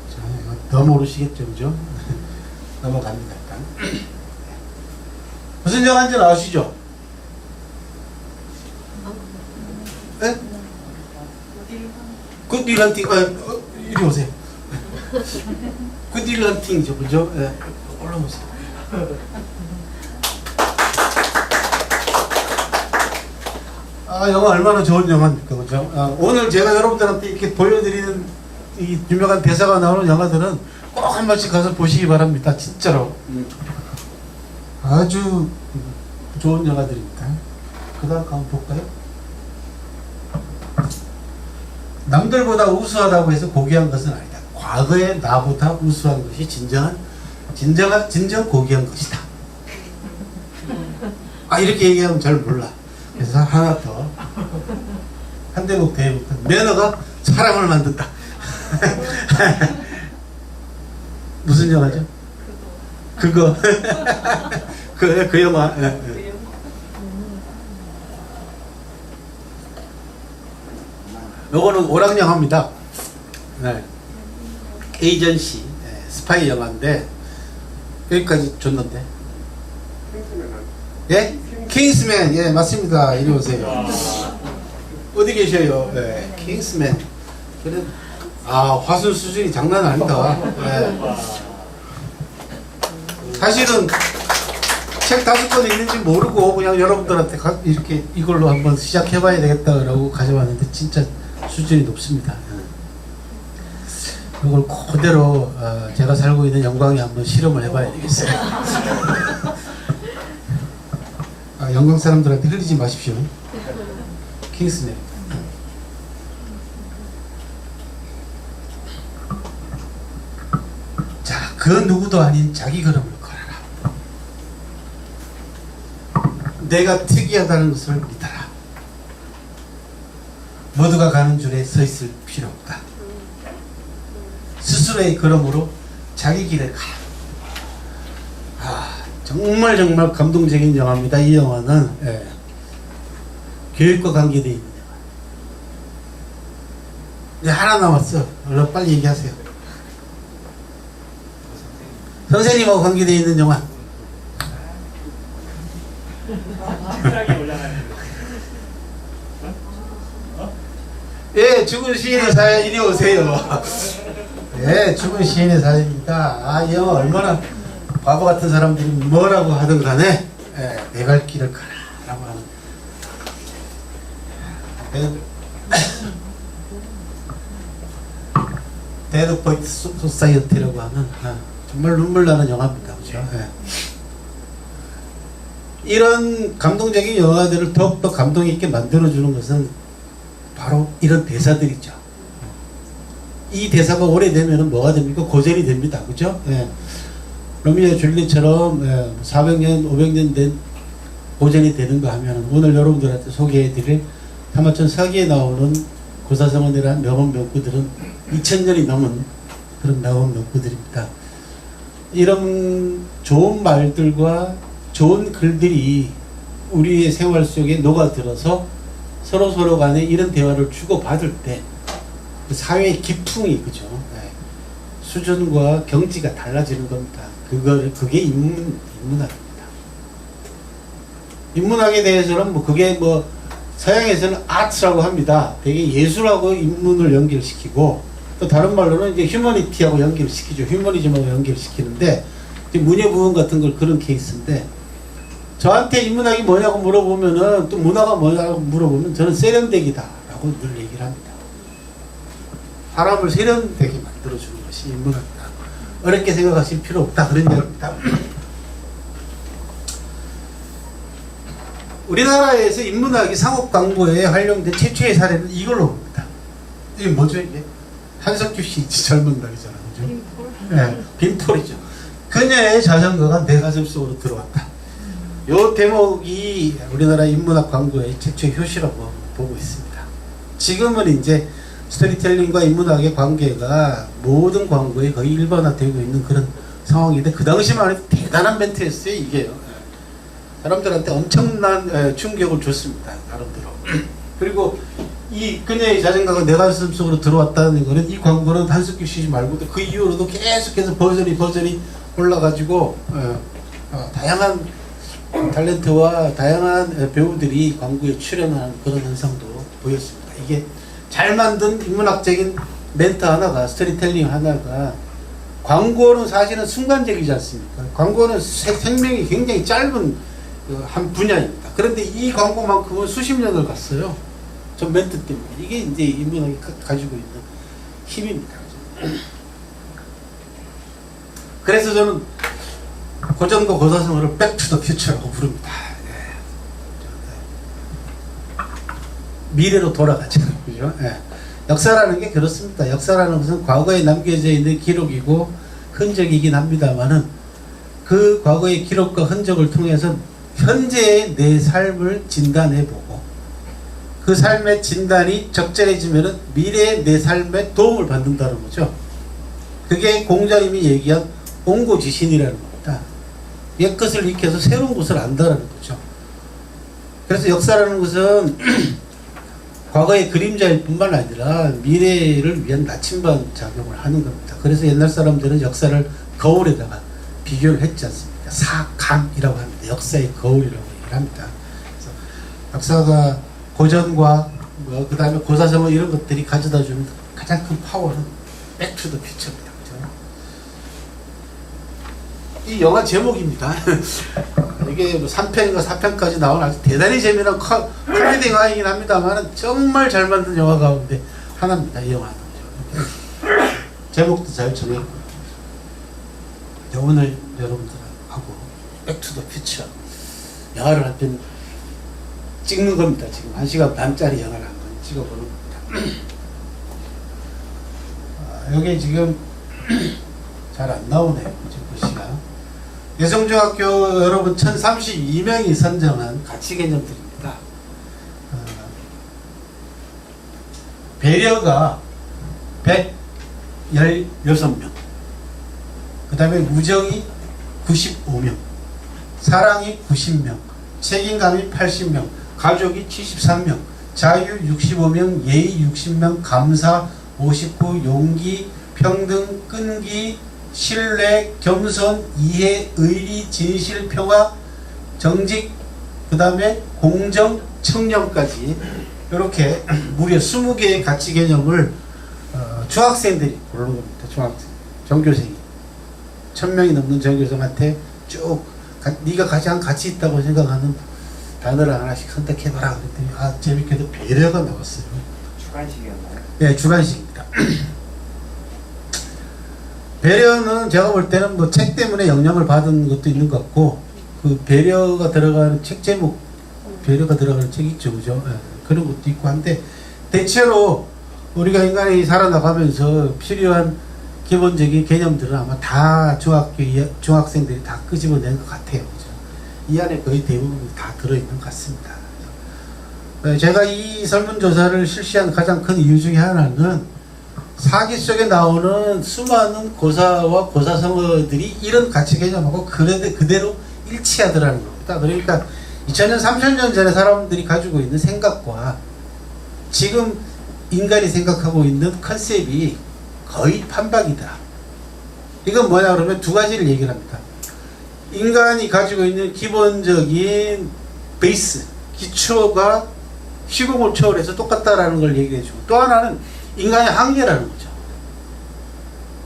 [SPEAKER 1] 더 모르시겠죠, 그죠? 넘어갑니다, 일단. 무슨 영화인지 아시죠? 네? 굿윌 헌팅, 이리 오세요. 굿윌 헌팅이죠, 그죠? 네. 올라오세요. 영화 얼마나 좋은 영화입니까, 그죠? 오늘 제가 여러분들한테 이렇게 보여드리는 이 유명한 대사가 나오는 영화들은 꼭 한 번씩 가서 보시기 바랍니다. 진짜로. 아주 좋은 영화들입니다. 그 다음 한번 볼까요? 남들보다 우수하다고 해서 고귀한 것은 아니다. 과거의 나보다 우수한 것이 진정 고귀한 것이다. 이렇게 얘기하면 잘 몰라. 그래서 하나 더. 한 대목 대부터 매너가 사람을 만든다. 무슨 영화죠? 그거. 그 영화. 요거는 오락 영화입니다. 네. 에이전시 스파이 영화인데 여기까지 줬는데. 예? 킹스맨. 예, 맞습니다. 이리 오세요. 어디 계셔요? 예, 킹스맨. 그래. 화술 수준이 장난 아니다. 예. 사실은 책 5권 있는지 모르고 그냥 여러분들한테 이렇게 이걸로 한번 시작해봐야 되겠다라고 가져왔는데 진짜 수준이 높습니다. 그걸 그대로 제가 살고 있는 영광에 한번 실험을 해봐야 되겠어요. 영광 사람들한테 흘리지 마십시오. 킹스맨. 자, 그 누구도 아닌 자기 걸음을 걸어라. 내가 특이하다는 것을 믿어라. 모두가 가는 줄에 서 있을 필요 없다. 스스로의 걸음으로 자기 길을 가라. 정말 감동적인 영화입니다. 이 영화는 교육과 관계되어 있는 영화. 이제 하나 남았어. 얼른 빨리 얘기하세요. 선생님하고 관계되어 있는 영화. 예, 죽은 시인의 사연 이리 오세요. 예, 죽은 시인의 사연입니다. 이 영화 얼마나 바보 같은 사람들이 뭐라고 하든 간에 내 갈 길을 가라라고 하는 데드 포이트 소사이어티라고 하는 정말 눈물 나는 영화입니다. 그렇죠? 이런 감동적인 영화들을 더욱더 감동 있게 만들어주는 것은 바로 이런 대사들이죠. 이 대사가 오래되면 뭐가 됩니까? 고전이 됩니다. 그죠? 로미오 줄리처럼 400년, 500년 된 고전이 되는가 하면 오늘 여러분들한테 소개해드릴 타마천 서기에 나오는 고사성어내라는 명언 명구들은 2000년이 넘은 그런 명언 명구들입니다. 이런 좋은 말들과 좋은 글들이 우리의 생활 속에 녹아들어서 서로 간에 이런 대화를 주고받을 때 그 사회의 기풍이 그죠? 수준과 경지가 달라지는 겁니다. 그게 인문학입니다. 인문학에 대해서는 그게 서양에서는 아트라고 합니다. 되게 예술하고 인문을 연결시키고 또 다른 말로는 이제 휴머니티하고 연결시키죠. 휴머니즘하고 연결시키는데 문예부분 같은 걸 그런 케이스인데 저한테 인문학이 뭐냐고 물어보면은 또 문화가 뭐냐고 물어보면 저는 세련되기다라고 늘 얘기를 합니다. 사람을 세련되게 만들어주는 것이 인문학이다. 어렵게 생각하실 필요 없다. 그런 얘기입니다. 우리나라에서 인문학이 상업 광고에 활용된 최초의 사례는 이걸로 봅니다. 이게 뭐죠 이게? 한석규 씨 젊은 날이잖아. 그죠? 빈폴? 빈폴이죠. 그녀의 자전거가 내 가슴 속으로 들어왔다. 요 대목이 우리나라 인문학 광고의 최초의 효시라고 보고 있습니다. 지금은 이제 스토리텔링과 인문학의 관계가 모든 광고에 거의 일반화되고 있는 그런 상황인데 그 당시만 해도 대단한 멘트였어요. 이게요. 사람들한테 엄청난 충격을 줬습니다. 나름대로. 그리고 이 그녀의 자전거가 내 가슴 속으로 들어왔다는 거는 이 광고는 한석규 씨 말고도 그 이후로도 계속해서 버전이 올라가지고 다양한 탤런트와 다양한 배우들이 광고에 출연하는 그런 현상도 보였습니다. 이게 잘 만든 인문학적인 멘트 하나가 스토리텔링 하나가 광고는 사실은 순간적이지 않습니까? 광고는 생명이 굉장히 짧은 한 분야입니다. 그런데 이 광고만큼은 수십 년을 갔어요. 저 멘트 때문에. 이게 이제 인문학이 가지고 있는 힘입니다. 그래서 저는 고전과 고사성어를 백투더 퓨처라고 부릅니다. 미래로 돌아가죠. 그죠? 역사라는 게 그렇습니다. 역사라는 것은 과거에 남겨져 있는 기록이고 흔적이긴 합니다만은 그 과거의 기록과 흔적을 통해서 현재의 내 삶을 진단해보고 그 삶의 진단이 적절해지면은 미래의 내 삶에 도움을 받는다는 거죠. 그게 공자님이 얘기한 옹고지신이라는 겁니다. 옛 것을 익혀서 새로운 것을 안다라는 거죠. 그래서 역사라는 것은 과거의 그림자일 뿐만 아니라 미래를 위한 나침반 작용을 하는 겁니다. 그래서 옛날 사람들은 역사를 거울에다가 비교를 했지 않습니까? 사감이라고 합니다. 역사의 거울이라고 얘기를 합니다. 그래서 역사가 고전과 그 다음에 고사성어 이런 것들이 가져다주는 가장 큰 파워는 백투더 퓨처입니다. 이 영화 제목입니다. 이게 3편인가 4편까지 나온 아주 대단히 재미난 코미디 영화이긴 합니다만 정말 잘 만든 영화 가운데 하나입니다. 이 영화는. 제목도 잘 정했고. 이제 오늘 여러분들하고 백투더 퓨처 영화를 한 편 찍는 겁니다. 지금 1시간 반짜리 영화를 한 번 찍어보는 겁니다. 여기 지금 잘 안 나오네요. 지금 글씨가. 여성중학교 여러분 1032명이 선정한 가치 개념들입니다. 배려가 116명, 그 다음에 우정이 95명, 사랑이 90명, 책임감이 80명, 가족이 73명, 자유 65명, 예의 60명, 감사 59, 용기, 평등, 끈기, 신뢰, 겸손, 이해, 의리, 진실, 평화, 정직, 그 다음에 공정, 청렴까지 이렇게 무려 20개의 가치 개념을 중학생들이 고른 겁니다. 중학생, 전교생이 1000명이 넘는 전교생한테 쭉 네가 가장 가치 있다고 생각하는 단어를 하나씩 선택해봐라 그랬더니 재밌게도 배려가 나왔어요.
[SPEAKER 2] 주관식이었나요?
[SPEAKER 1] 네, 주관식입니다. 배려는 제가 볼 때는 뭐 책 때문에 영향을 받은 것도 있는 것 같고, 그 배려가 들어가는 책 제목, 배려가 들어가는 책 있죠, 그죠? 네, 그런 것도 있고 한데, 대체로 우리가 인간이 살아나가면서 필요한 기본적인 개념들은 아마 다 중학생들이 다 끄집어낸 것 같아요, 그죠? 이 안에 거의 대부분 다 들어있는 것 같습니다. 제가 이 설문조사를 실시한 가장 큰 이유 중에 하나는 사기 속에 나오는 수많은 고사와 고사성어들이 이런 가치 개념하고 그대로 일치하더라는 겁니다. 그러니까 2000년, 3000년 전에 사람들이 가지고 있는 생각과 지금 인간이 생각하고 있는 컨셉이 거의 판박이다. 이건 뭐냐 그러면 두 가지를 얘기를 합니다. 인간이 가지고 있는 기본적인 베이스, 기초가 시공을 초월해서 똑같다라는 걸 얘기해 주고, 또 하나는 인간의 한계라는 거죠.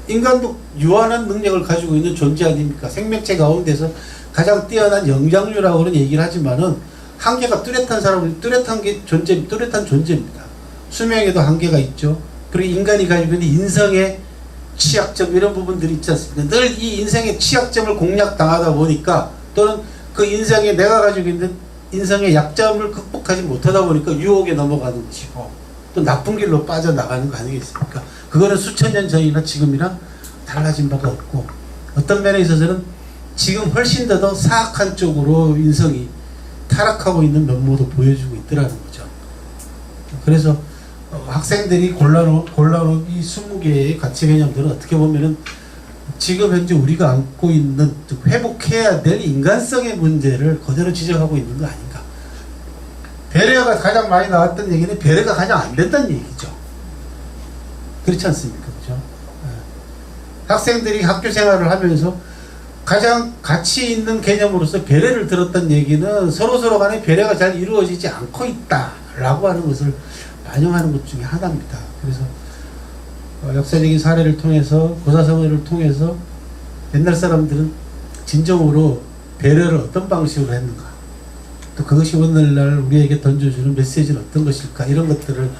[SPEAKER 1] 인간도 유한한 능력을 가지고 있는 존재 아닙니까? 생명체 가운데서 가장 뛰어난 영장류라고는 얘기를 하지만은 한계가 뚜렷한 사람은 뚜렷한 존재입니다. 수명에도 한계가 있죠. 그리고 인간이 가지고 있는 인성의 취약점 이런 부분들이 있지 않습니까? 늘 이 인생의 취약점을 공략당하다 보니까, 또는 그 인생에 내가 가지고 있는 인성의 약점을 극복하지 못하다 보니까 유혹에 넘어가는 것이고, 또 나쁜 길로 빠져나가는 거 아니겠습니까? 그거는 수천 년 전이나 지금이나 달라진 바가 없고, 어떤 면에 있어서는 지금 훨씬 더 사악한 쪽으로 인성이 타락하고 있는 면모도 보여주고 있더라는 거죠. 그래서 학생들이 골라놓은 이 20개의 가치 개념들은 어떻게 보면은 지금 현재 우리가 안고 있는 회복해야 될 인간성의 문제를 그대로 지적하고 있는 거 아닌가. 배려가 가장 많이 나왔던 얘기는 배려가 가장 안 된다는 얘기죠. 그렇지 않습니까? 그죠? 학생들이 학교 생활을 하면서 가장 가치 있는 개념으로서 배려를 들었던 얘기는 서로 간에 배려가 잘 이루어지지 않고 있다라고 하는 것을 반영하는 것 중에 하나입니다. 그래서 역사적인 사례를 통해서, 고사성어를 통해서 옛날 사람들은 진정으로 배려를 어떤 방식으로 했는가, 또 그것이 오늘날 우리에게 던져주는 메시지는 어떤 것일까, 이런 것들을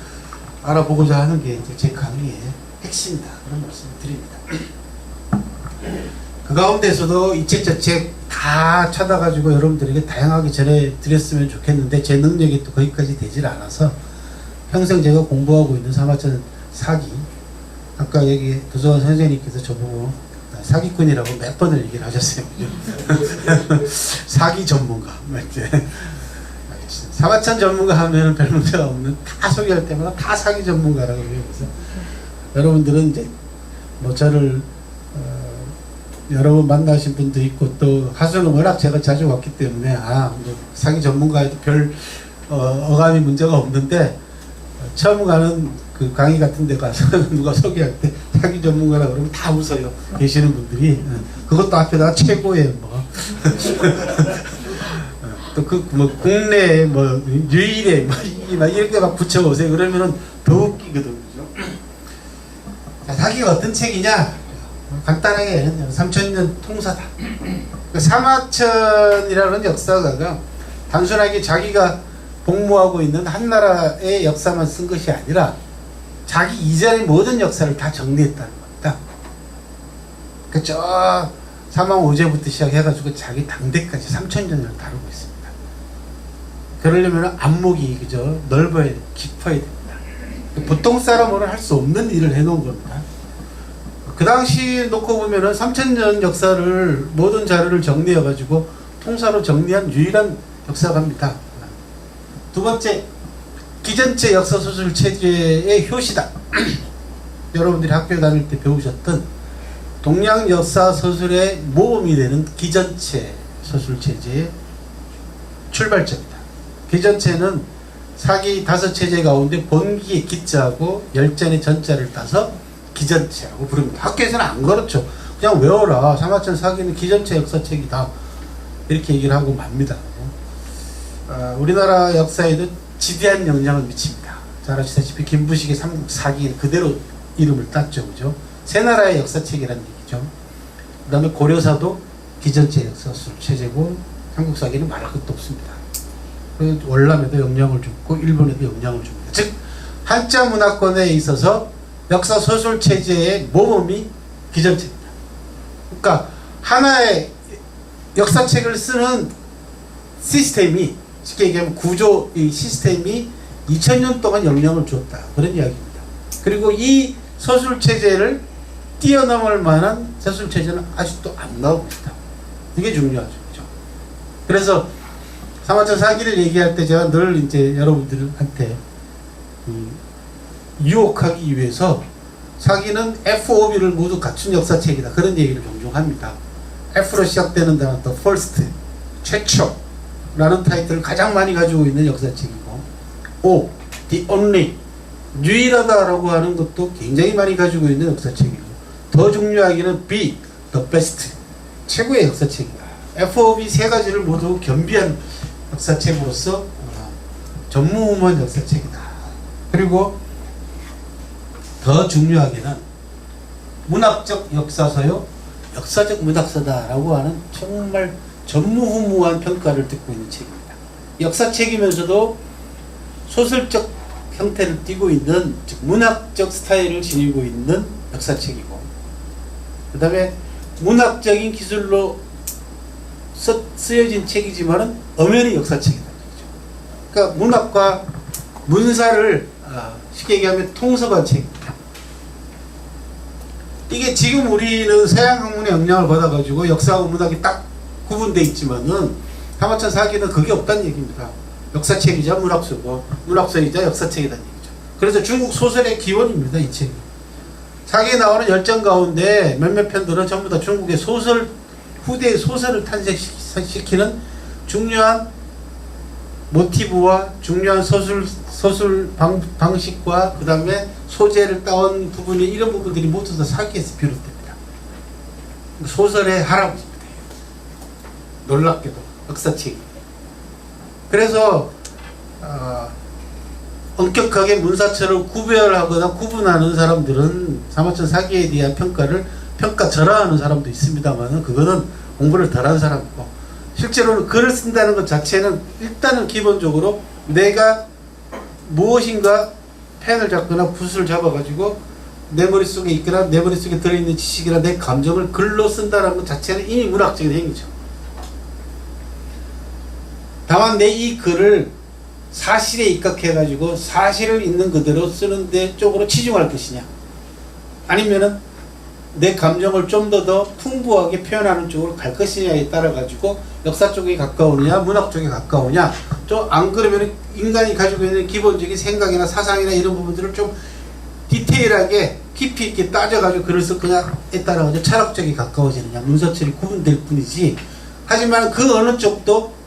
[SPEAKER 1] 알아보고자 하는 게 이제 제 강의의 핵심이다, 그런 말씀을 드립니다. 그 가운데서도 이 책 저 책 다 찾아가지고 여러분들에게 다양하게 전해드렸으면 좋겠는데, 제 능력이 또 거기까지 되질 않아서 평생 제가 공부하고 있는 사마천 사기, 아까 여기 도서관 선생님께서 저보고 사기꾼이라고 몇 번을 얘기를 하셨어요. 사기 전문가. 사마천 전문가 하면 별 문제가 없는, 다 소개할 때마다 다 사기 전문가라고 해요. 그래서 여러분들은 이제 뭐 저를 여러 번 만나신 분도 있고, 또 하수는 워낙 제가 자주 왔기 때문에 뭐 사기 전문가에도 별 어감이 문제가 없는데, 처음 가는 그 강의 같은 데 가서 누가 소개할 때 사기 전문가라 그러면 다 웃어요. 계시는 분들이. 그것도 앞에다가 최고의 뭐 또 그 뭐 국내 뭐 유일의 막 이렇게 막 붙여오세요. 그러면은 더 웃기거든요. 자, 사기가 어떤 책이냐? 간단하게 얘기하면 3000년 통사다. 그 사마천이라는 역사가가 단순하게 자기가 복무하고 있는 한 나라의 역사만 쓴 것이 아니라 자기 이전의 모든 역사를 다 정리했다는 겁니다. 저 사망 오제부터 시작해가지고 자기 당대까지 3,000년을 다루고 있습니다. 그러려면 안목이 그죠 넓어야 돼, 깊어야 됩니다. 보통 사람으로는 할 수 없는 일을 해놓은 겁니다. 그 당시 놓고 보면은 3,000년 역사를 모든 자료를 정리해가지고 통사로 정리한 유일한 역사가입니다. 두 번째, 기전체 역사소설 체제의 효시다. 여러분들이 학교 다닐 때 배우셨던 동양 역사 소설의 모범이 되는 기전체 소설 체제의 출발점이다. 기전체는 사기 5체제 가운데 본기의 기자하고 열전의 전자를 따서 기전체라고 부릅니다. 학교에서는 안 그렇죠. 그냥 외워라. 사마천 사기는 기전체 역사책이다. 이렇게 얘기를 하고 맙니다. 우리나라 역사에도 지대한 영향을 미칩니다. 잘 아시다시피 김부식의 삼국 사기 그대로 이름을 땄죠. 그죠? 세 나라의 역사책이라는 얘기죠. 그 다음에 고려사도 기전체 역사술 체제고 삼국 사기는 말할 것도 없습니다. 월남에도 영향을 줬고 일본에도 영향을 줍니다. 즉 한자 문화권에 있어서 역사 소설 체제의 모범이 기전체입니다. 그러니까 하나의 역사책을 쓰는 시스템이 쉽게 얘기하면 구조 이 시스템이 2000년 동안 영향을 줬다. 그런 이야기입니다. 그리고 이 서술 체제를 뛰어넘을 만한 서술 체제는 아직도 안 나오고 있다. 이게 중요하죠. 그렇죠? 그래서 사마천 사기를 얘기할 때 제가 늘 이제 여러분들한테 유혹하기 위해서 사기는 FOB를 모두 갖춘 역사책이다. 그런 얘기를 종종 합니다. F로 시작되는 단어 더 first, 최초라는 타이틀을 가장 많이 가지고 있는 역사책이고 O, the only, 유일하다라고 하는 것도 굉장히 많이 가지고 있는 역사책이고 더 중요하기는 B, the best, 최고의 역사책이다. FOB 세 가지를 모두 겸비한 역사책으로서 전무후무한 역사책이다. 그리고 더 중요하게는 문학적 역사서요, 역사적 문학서다라고 하는 정말 전무후무한 평가를 듣고 있는 책입니다. 역사책이면서도 소설적 형태를 띠고 있는, 즉 문학적 스타일을 지니고 있는 역사책이고, 그 다음에 문학적인 기술로 쓰여진 책이지만은 엄연히 역사책이다. 그러니까 문학과 문사를 쉽게 얘기하면 통섭한 책입니다. 이게 지금 우리는 서양 학문의 영향을 받아가지고 역사하고 문학이 딱 구분되어 있지만은 사마천 사기는 그게 없다는 얘기입니다. 역사책이자 문학서고 문학서이자 역사책이라는 얘기죠. 그래서 중국 소설의 기원입니다. 이 책이. 사기에 나오는 열전 가운데 몇몇 편들은 전부 다 중국의 소설, 후대의 소설을 탄생시키는 중요한 모티브와 중요한 서술 방식과 그 다음에 소재를 따온 부분이, 이런 부분들이 모두 다 사기에서 비롯됩니다. 소설의 할아버지입니다. 놀랍게도 역사책이. 그래서 엄격하게 문사처럼 구별하거나 구분하는 사람들은 사마천 사기에 대한 평가를 평가절하하는 사람도 있습니다만, 그거는 공부를 덜한 사람이고, 실제로는 글을 쓴다는 것 자체는 일단은 기본적으로 내가 무엇인가 펜을 잡거나 붓을 잡아가지고 내 머릿속에 있거나 내 머릿속에 들어있는 지식이나 내 감정을 글로 쓴다는 것 자체는 이미 문학적인 행위죠. 다만 내 이 글을 사실에 입각해가지고 사실을 있는 그대로 쓰는데 쪽으로 치중할 것이냐, 아니면은 내 감정을 좀 더 풍부하게 표현하는 쪽으로 갈 것이냐에 따라 가지고 역사 쪽에 가까우냐 문학 쪽에 가까우냐, 또 안 그러면 인간이 가지고 있는 기본적인 생각이나 사상이나 이런 부분들을 좀 디테일하게 깊이 있게 따져가지고 글을 쓸 거냐에 따라 가지고 철학 쪽에 가까워지느냐, 문서처리 구분될 뿐이지, 하지만 그 어느 쪽도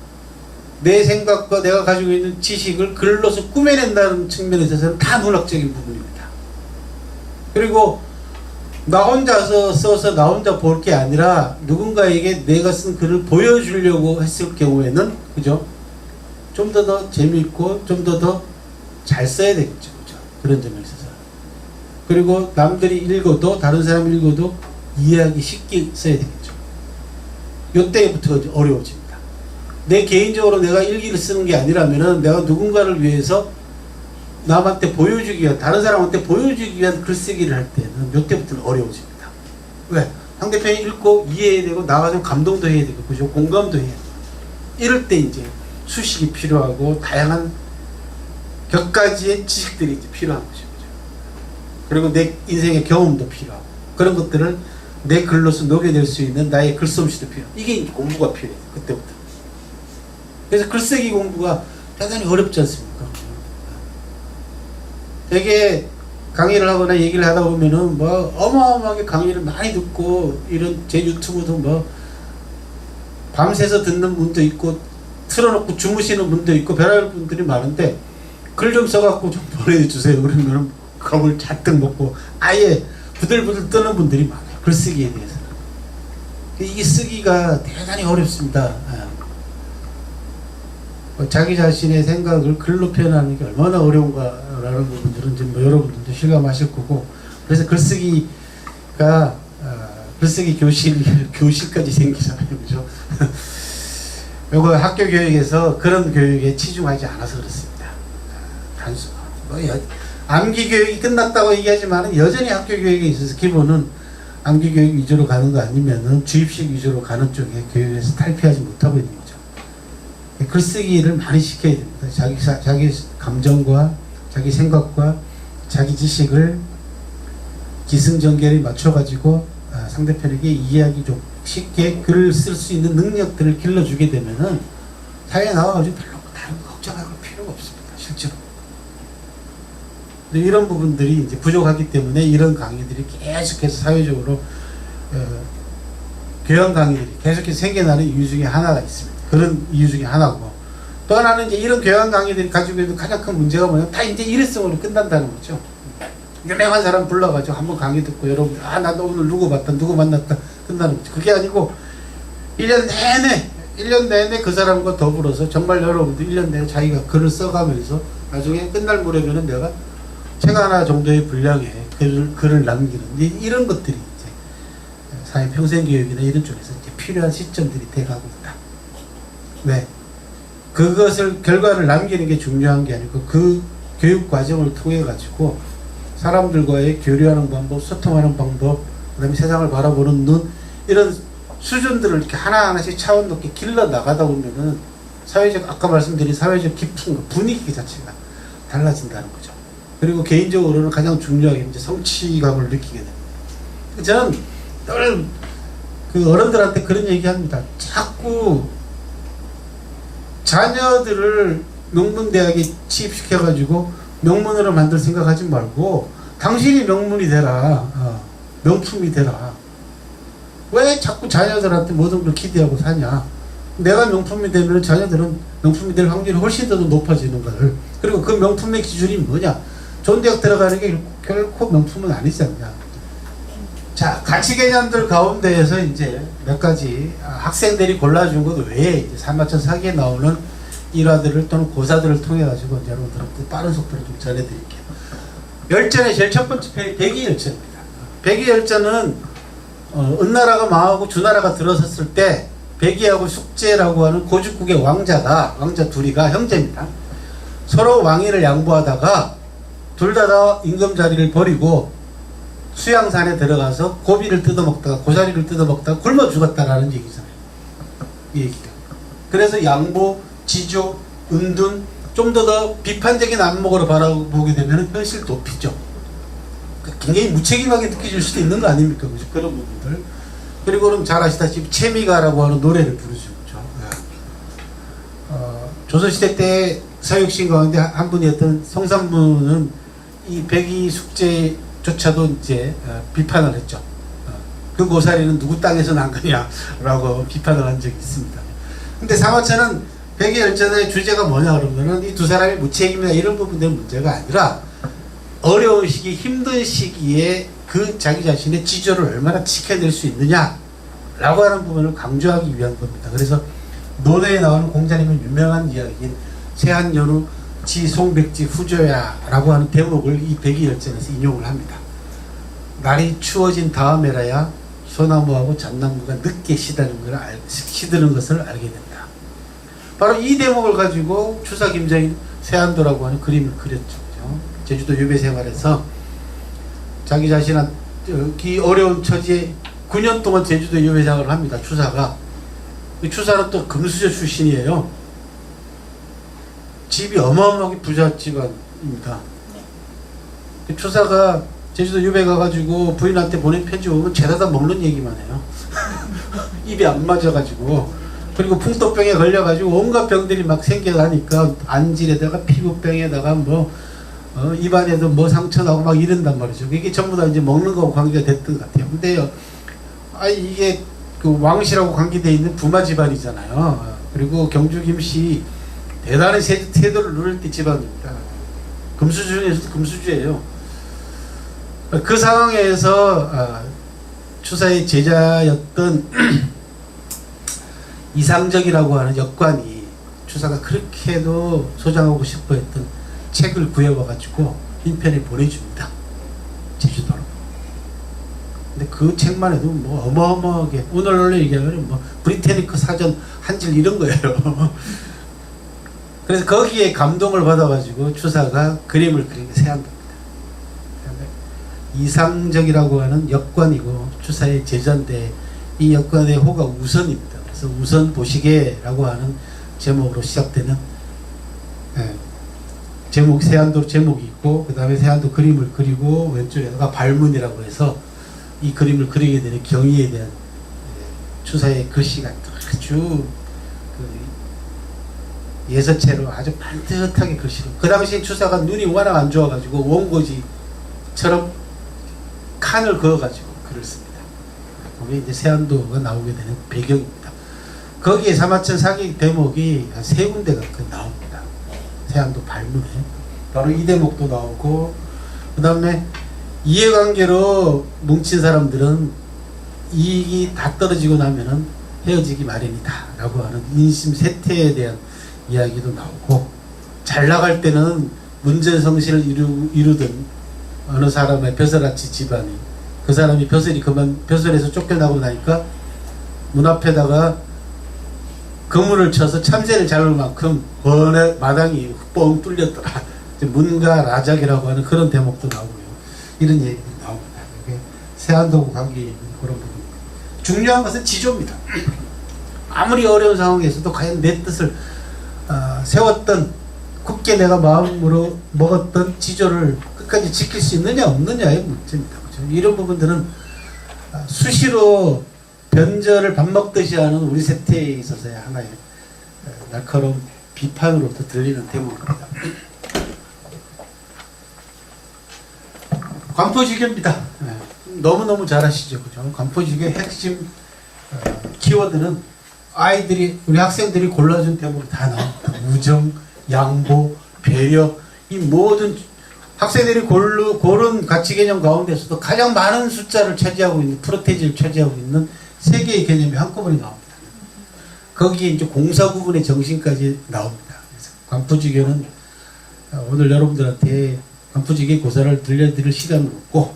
[SPEAKER 1] 내 생각과 내가 가지고 있는 지식을 글로서 꾸며낸다는 측면에 있어서는 다 문학적인 부분입니다. 그리고 나 혼자서 써서 나 혼자 볼 게 아니라 누군가에게 내가 쓴 글을 보여주려고 했을 경우에는, 그죠? 좀 더 재미있고 좀 더 잘 써야 되겠죠. 그죠? 그런 점에 있어서. 그리고 남들이 읽어도, 다른 사람이 읽어도 이해하기 쉽게 써야 되겠죠. 요때부터 어려워집니다. 내 개인적으로 내가 일기를 쓰는 게 아니라면은 내가 누군가를 위해서 남한테 보여주기 위한, 다른 사람한테 보여주기 위한 글쓰기를 할 때는 몇 때부터는 어려워집니다. 왜? 상대편이 읽고 이해해야 되고 나가서 감동도 해야 되고 그죠? 공감도 해야 되고 이럴 때 이제 수식이 필요하고 다양한 격가지의 지식들이 이제 필요한 거죠. 그죠? 그리고 내 인생의 경험도 필요하고 그런 것들을 내 글로서 녹여낼 수 있는 나의 글솜씨도 필요하고 이게 이제 공부가 필요해요. 그때부터. 그래서 글쓰기 공부가 대단히 어렵지 않습니까? 되게 강의를 하거나 얘기를 하다 보면은 뭐 어마어마하게 강의를 많이 듣고 이런 제 유튜브도 뭐 밤새서 듣는 분도 있고 틀어놓고 주무시는 분도 있고 별할 분들이 많은데 글 좀 써갖고 좀 보내주세요. 그러면은 겁을 잔뜩 먹고 아예 부들부들 떠는 분들이 많아요. 글쓰기에 대해서. 이게 쓰기가 대단히 어렵습니다. 자기 자신의 생각을 글로 표현하는 게 얼마나 어려운가라는 부분들은 이제 뭐 여러분들도 실감하실 거고 그래서 글쓰기가 글쓰기 교실까지 생기잖아요. 그죠? 요거 학교 교육에서 그런 교육에 치중하지 않아서 그렇습니다. 단순 암기 교육이 끝났다고 얘기하지만 여전히 학교 교육에 있어서 기본은 암기 교육 위주로 가는 거 아니면은 주입식 위주로 가는 쪽에 교육에서 탈피하지 못하고 있는 거죠. 글쓰기를 많이 시켜야 됩니다. 자기 감정과 자기 생각과 자기 지식을 기승전결에 맞춰가지고 상대편에게 이해하기 좀 쉽게 글을 쓸 수 있는 능력들을 길러주게 되면은 사회에 나와가지고 별로 다른 거 걱정할 필요가 없습니다. 실제로. 이런 부분들이 이제 부족하기 때문에 이런 강의들이 계속해서 사회적으로 교양 강의들이 계속해서 생겨나는 이유 중에 하나가 있습니다. 그런 이유 중에 하나고 또 하나는 이제 이런 교양 강의들이 가지고 있는 가장 큰 문제가 뭐냐면 다 이제 일회성으로 끝난다는 거죠. 유명한 사람 불러가지고 한번 강의 듣고 여러분들 나도 오늘 누구 봤다 누구 만났다 끝나는 거죠. 그게 아니고 1년 내내 그 사람과 더불어서 정말 여러분들 1년 내내 자기가 글을 써가면서 나중에 끝날 무렵에는 내가 책 하나 정도의 분량의 글을 남기는 이런 것들이 이제 사회 평생 교육이나 이런 쪽에서 이제 필요한 시점들이 돼가고 있다. 네. 그것을 결과를 남기는 게 중요한 게 아니고 그 교육 과정을 통해 가지고 사람들과의 교류하는 방법, 소통하는 방법, 그다음에 세상을 바라보는 눈 이런 수준들을 이렇게 하나하나씩 차원 높게 길러 나가다 보면은 사회적 아까 말씀드린 사회적 깊은 분위기 자체가 달라진다는 거죠. 그리고 개인적으로는 가장 중요하게 이제 성취감을 느끼게 됩니다. 저는 늘 그 어른들한테 그런 얘기합니다. 자꾸 자녀들을 명문대학에 취입시켜가지고 명문으로 만들 생각하지 말고 당신이 명문이 되라. 명품이 되라. 왜 자꾸 자녀들한테 모든 걸 기대하고 사냐. 내가 명품이 되면 자녀들은 명품이 될 확률이 훨씬 더 높아지는 걸. 그리고 그 명품의 기준이 뭐냐. 좋은 대학 들어가는 게 결코 명품은 아니지 않냐. 자, 가치 개념들 가운데에서 이제 몇 가지 학생들이 골라준 것 외에 이제 산마천 사기에 나오는 일화들을 또는 고사들을 통해 가지고 이제 여러분들한테 빠른 속도로 좀 전해드릴게요. 열전의 제일 첫 번째 편이 백의열전입니다. 백의열전은 은나라가 망하고 주나라가 들어섰을 때 백의하고 숙제라고 하는 고죽국의 왕자 둘이가 형제입니다. 서로 왕위를 양보하다가 둘 다 임금 자리를 버리고 수양산에 들어가서 고비를 뜯어먹다가 고사리를 뜯어먹다가 굶어 죽었다라는 얘기잖아요. 이 얘기가. 그래서 양보, 지조, 은둔 좀 더 비판적인 안목으로 바라보게 되면 현실 높이죠. 굉장히 무책임하게 느껴질 수도 있는 거 아닙니까? 그죠? 그런 부분들. 그리고 그럼 잘 아시다시피 채미가라고 하는 노래를 부르죠. 그죠? 조선시대 때 사육신 가운데 한 분이었던 성삼분은 이 백의 숙제조차도 이제 비판을 했죠. 그 고사리는 누구 땅에서 난 거냐라고 비판을 한 적이 있습니다. 근데 사마천은 백의열전의 주제가 뭐냐 그러면은 이 두 사람이 무책임이나 이런 부분들은 문제가 아니라 어려운 시기, 힘든 시기에 그 자기 자신의 지조를 얼마나 지켜낼 수 있느냐라고 하는 부분을 강조하기 위한 겁니다. 그래서 노래에 나오는 공자님은 유명한 이야기인 세한연우 지송백지 후조야라고 하는 대목을 이 백의열전에서 인용을 합니다. 날이 추워진 다음에라야 소나무하고 잣나무가 늦게 시드는 것을 알게 된다. 바로 이 대목을 가지고 추사 김정인 세안도라고 하는 그림을 그렸죠. 제주도 유배 생활에서 자기 자신한 이 어려운 처지에 9년 동안 제주도 유회장을 합니다. 추사가. 이 추사는 또 금수저 출신이에요. 집이 어마어마하게 부자 집안입니다. 그 추사가 제주도 유배 가가지고 부인한테 보낸 편지 오면 죄다 먹는 얘기만 해요. 입이 안 맞아가지고. 그리고 풍토병에 걸려가지고 온갖 병들이 막 생겨나니까 안질에다가 피부병에다가 뭐 입안에도 뭐 상처 나고 막 이런단 말이죠. 이게 전부 다 이제 먹는 거하고 관계가 됐던 것 같아요. 근데요, 이게 그 왕실하고 관계되어 있는 부마 집안이잖아요. 그리고 경주 김씨 대단히 세도를 누릴 때 집안입니다. 금수저 중에서도 금수저예요. 그 상황에서 추사의 제자였던 이상적이라고 하는 역관이 추사가 그렇게도 소장하고 싶어 했던 책을 구해와가지고 인편에 보내줍니다. 제주도로. 근데 그 책만 해도 뭐 어마어마하게, 오늘날로 얘기하면 뭐 브리테니크 사전 한질 이런 거예요. 그래서 거기에 감동을 받아가지고 추사가 그림을 그리게 세한 겁니다. 이상적이라고 하는 역관이고 추사의 제자인데 이 역관의 호가 우선입니다. 그래서 우선 보시게라고 하는 제목으로 시작되는 제목, 세안도 제목이 있고 그 다음에 세안도 그림을 그리고 왼쪽에다가 발문이라고 해서 이 그림을 그리게 되는 경위에 대한 추사의 글씨가 아주 예서체로 아주 반듯하게 글씨로, 그 당시에 추사가 눈이 워낙 안 좋아가지고 원고지처럼 칸을 그어가지고 글을 씁니다. 그게 이제 세안도가 나오게 되는 배경입니다. 거기에 사마천 사기 대목이 한 3군데가 나옵니다. 세안도 발문에 바로 이 대목도 나오고, 그 다음에 이해관계로 뭉친 사람들은 이익이 다 떨어지고 나면은 헤어지기 마련이다 라고 하는 인심 세태에 대한 이야기도 나오고, 잘 나갈 때는 문제성실을 이루던 어느 사람의 벼슬아치 집안이, 그 사람이 벼슬에서 쫓겨나고 나니까 문 앞에다가 그물을 쳐서 참새를 잡을 만큼 번에 마당이 뻥 뚫렸더라. 문가 라작이라고 하는 그런 대목도 나오고요. 이런 얘기도 나옵니다. 이게 세안도구 관계에 있는 그런 부분입니다. 중요한 것은 지조입니다. 아무리 어려운 상황에서도 과연 내 뜻을 세웠던, 굳게 내가 마음으로 먹었던 지조를 끝까지 지킬 수 있느냐 없느냐의 문제입니다. 그렇죠? 이런 부분들은 수시로 변절을 밥 먹듯이 하는 우리 세태에 있어서의 하나의 날카로운 비판으로부터 들리는 대목입니다. 관포지교입니다. 너무너무 잘 아시죠? 그죠? 관포지교의 핵심 키워드는 우리 학생들이 골라준 대목이 다 나옵니다. 우정, 양보, 배려, 이 모든 학생들이 고른 가치 개념 가운데서도 가장 많은 숫자를 차지하고 있는, 프로테이지를 차지하고 있는 3개의 개념이 한꺼번에 나옵니다. 거기에 이제 공사구분의 정신까지 나옵니다. 그래서 관포지교는 오늘 여러분들한테 관포지교의 고사를 들려드릴 시간은 없고,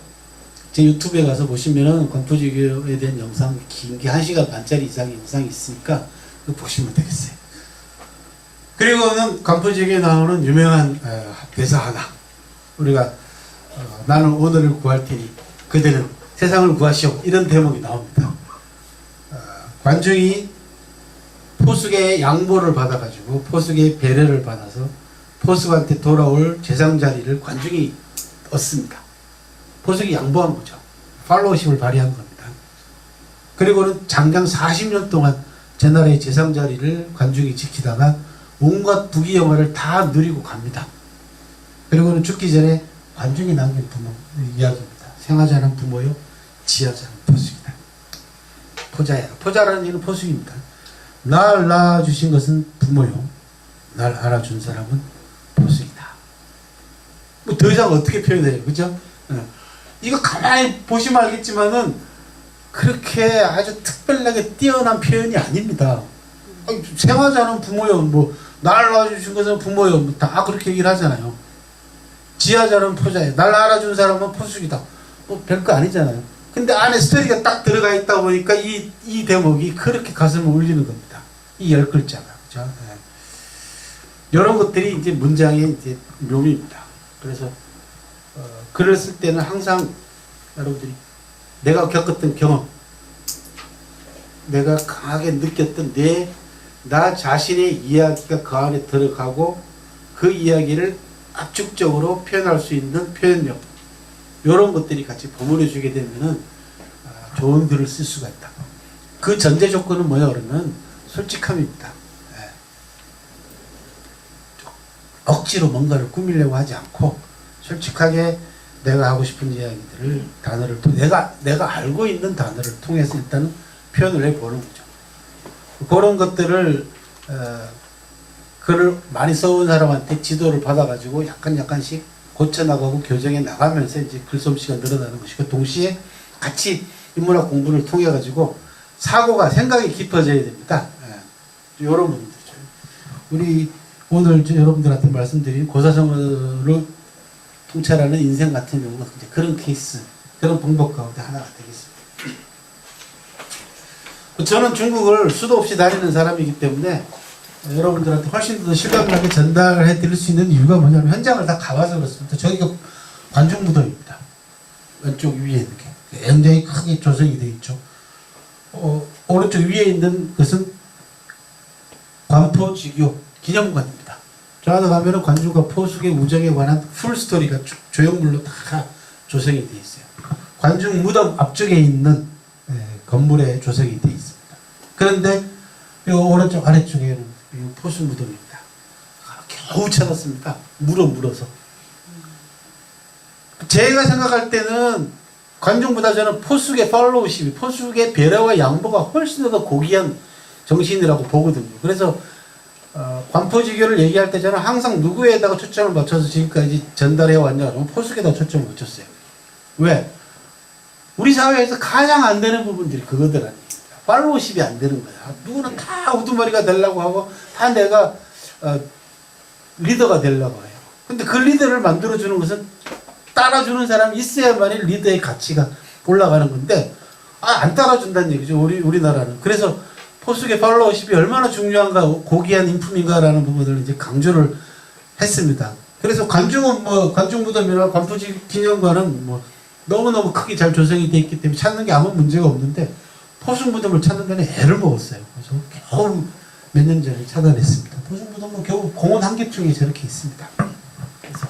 [SPEAKER 1] 제 유튜브에 가서 보시면은 관포지교에 대한 영상, 긴 게 1시간 반짜리 이상의 영상이 있으니까 그거 보시면 되겠어요. 그리고는 관포지교에 나오는 유명한 대사 하나, 우리가 나는 오늘을 구할 테니 그대는 세상을 구하시오, 이런 대목이 나옵니다. 관중이 포숙의 양보를 받아가지고, 포숙의 배려를 받아서 포숙한테 돌아올 재상 자리를 관중이 얻습니다. 포숙이 양보한 거죠. 팔로우십을 발휘한 겁니다. 그리고는 장장 40년 동안 제 나라의 재상 자리를 관중이 지키다가 온갖 부귀영화를 다 누리고 갑니다. 그리고는 죽기 전에 관중이 남긴 부모 이야기입니다. 생하자는 부모요, 지하자는 포숙이다. 포자야. 포자라는 얘기는 포숙입니다. 날 낳아주신 것은 부모요, 날 알아준 사람은 포숙이다. 뭐 더 이상 어떻게 표현해요, 그죠? 이거 가만히 보시면 알겠지만은 그렇게 아주 특별하게 뛰어난 표현이 아닙니다. 생하자는 부모요, 뭐 날 낳아주신 것은 부모요, 뭐 다 그렇게 얘기를 하잖아요. 지하자는 포자예요, 날 알아준 사람은 포숙이다. 뭐 별거 아니잖아요. 근데 안에 스토리가 딱 들어가 있다 보니까 이 대목이 그렇게 가슴을 울리는 겁니다. 이 10글자가. 그죠? 이런 것들이 이제 문장의 이제 묘미입니다. 그래서, 글을 쓸 때는 항상 여러분들이 내가 겪었던 경험, 내가 강하게 느꼈던 나 자신의 이야기가 그 안에 들어가고 그 이야기를 압축적으로 표현할 수 있는 표현력, 이런 것들이 같이 버무려 주게 되면은 좋은 글을 쓸 수가 있다. 그 전제 조건은 뭐냐 그러면 솔직함입니다. 예. 억지로 뭔가를 꾸미려고 하지 않고 솔직하게 내가 하고 싶은 이야기들을 단어를 내가 알고 있는 단어를 통해서 일단은 표현을 해보는 거죠. 그런 것들을 글을 많이 써온 사람한테 지도를 받아가지고 약간씩 고쳐나가고 교정해 나가면서 이제 글솜씨가 늘어나는 것이고, 동시에 같이 인문학 공부를 통해 가지고 생각이 깊어져야 됩니다. 이런 부분들이죠. 우리 오늘 여러분들한테 말씀드린 고사성어를 통찰하는 인생 같은 경우는 이제 그런 케이스, 그런 방법 가운데 하나가 되겠습니다. 저는 중국을 수도 없이 다니는 사람이기 때문에 여러분들한테 훨씬 더 실감나게 전달해 드릴 수 있는 이유가 뭐냐면 현장을 다 가봐서 그렇습니다. 저기가 관중무덤입니다. 왼쪽 위에 있는 게 굉장히 크게 조성이 되어 있죠. 오른쪽 위에 있는 것은 관포지교 기념관입니다. 저 안에 가면은 관중과 포숙의 우정에 관한 풀스토리가 조형물로 다 조성이 되어 있어요. 관중 무덤 앞쪽에 있는 건물에 조성이 되어 있습니다. 그런데 이 오른쪽 아래쪽에는 포수 무덤입니다. 겨우 찾았습니다. 물어서. 제가 생각할 때는 관중보다 저는 포숙의 팔로우십이, 포숙의 배려와 양보가 훨씬 더 고귀한 정신이라고 보거든요. 그래서 관포지교를 얘기할 때 저는 항상 누구에다가 초점을 맞춰서 지금까지 전달해 왔냐 그러면 포숙에다 초점을 맞췄어요. 왜? 우리 사회에서 가장 안 되는 부분들이 그거들 아니에요. 팔로우십이 안 되는 거야. 누구는 다 우두머리가 되려고 하고 다 내가 리더가 되려고 해요. 근데 그 리더를 만들어주는 것은 따라주는 사람이 있어야만이 리더의 가치가 올라가는 건데 안 따라준다는 얘기죠. 우리나라는. 그래서 포숙의 팔로우십이 얼마나 중요한가, 고귀한 인품인가라는 부분을 이제 강조를 했습니다. 그래서 관중은 관중무덤이나 관포지 기념관은 너무너무 크게 잘 조성이 되어 있기 때문에 찾는 게 아무 문제가 없는데, 포숙무덤을 찾는 데는 애를 먹었어요. 그래서 겨우 몇 년 전에 찾아냈습니다. 포숙무덤은 겨우 공원 한 개 중에 저렇게 있습니다. 그래서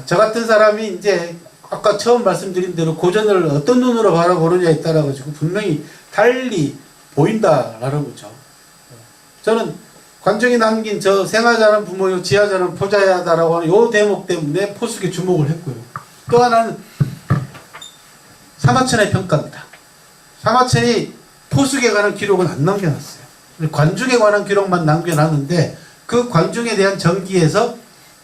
[SPEAKER 1] 저 같은 사람이 이제 아까 처음 말씀드린 대로 고전을 어떤 눈으로 바라보느냐에 따라 가지고 분명히 달리 보인다라는 거죠. 저는 관중이 남긴 저 생하자는 부모요 지하자는 포자야다라고 하는 요 대목 때문에 포숙에 주목을 했고요. 또 하나는 사마천의 평가입니다. 사마천이 포숙에 관한 기록은 안 남겨놨어요. 관중에 관한 기록만 남겨놨는데 그 관중에 대한 전기에서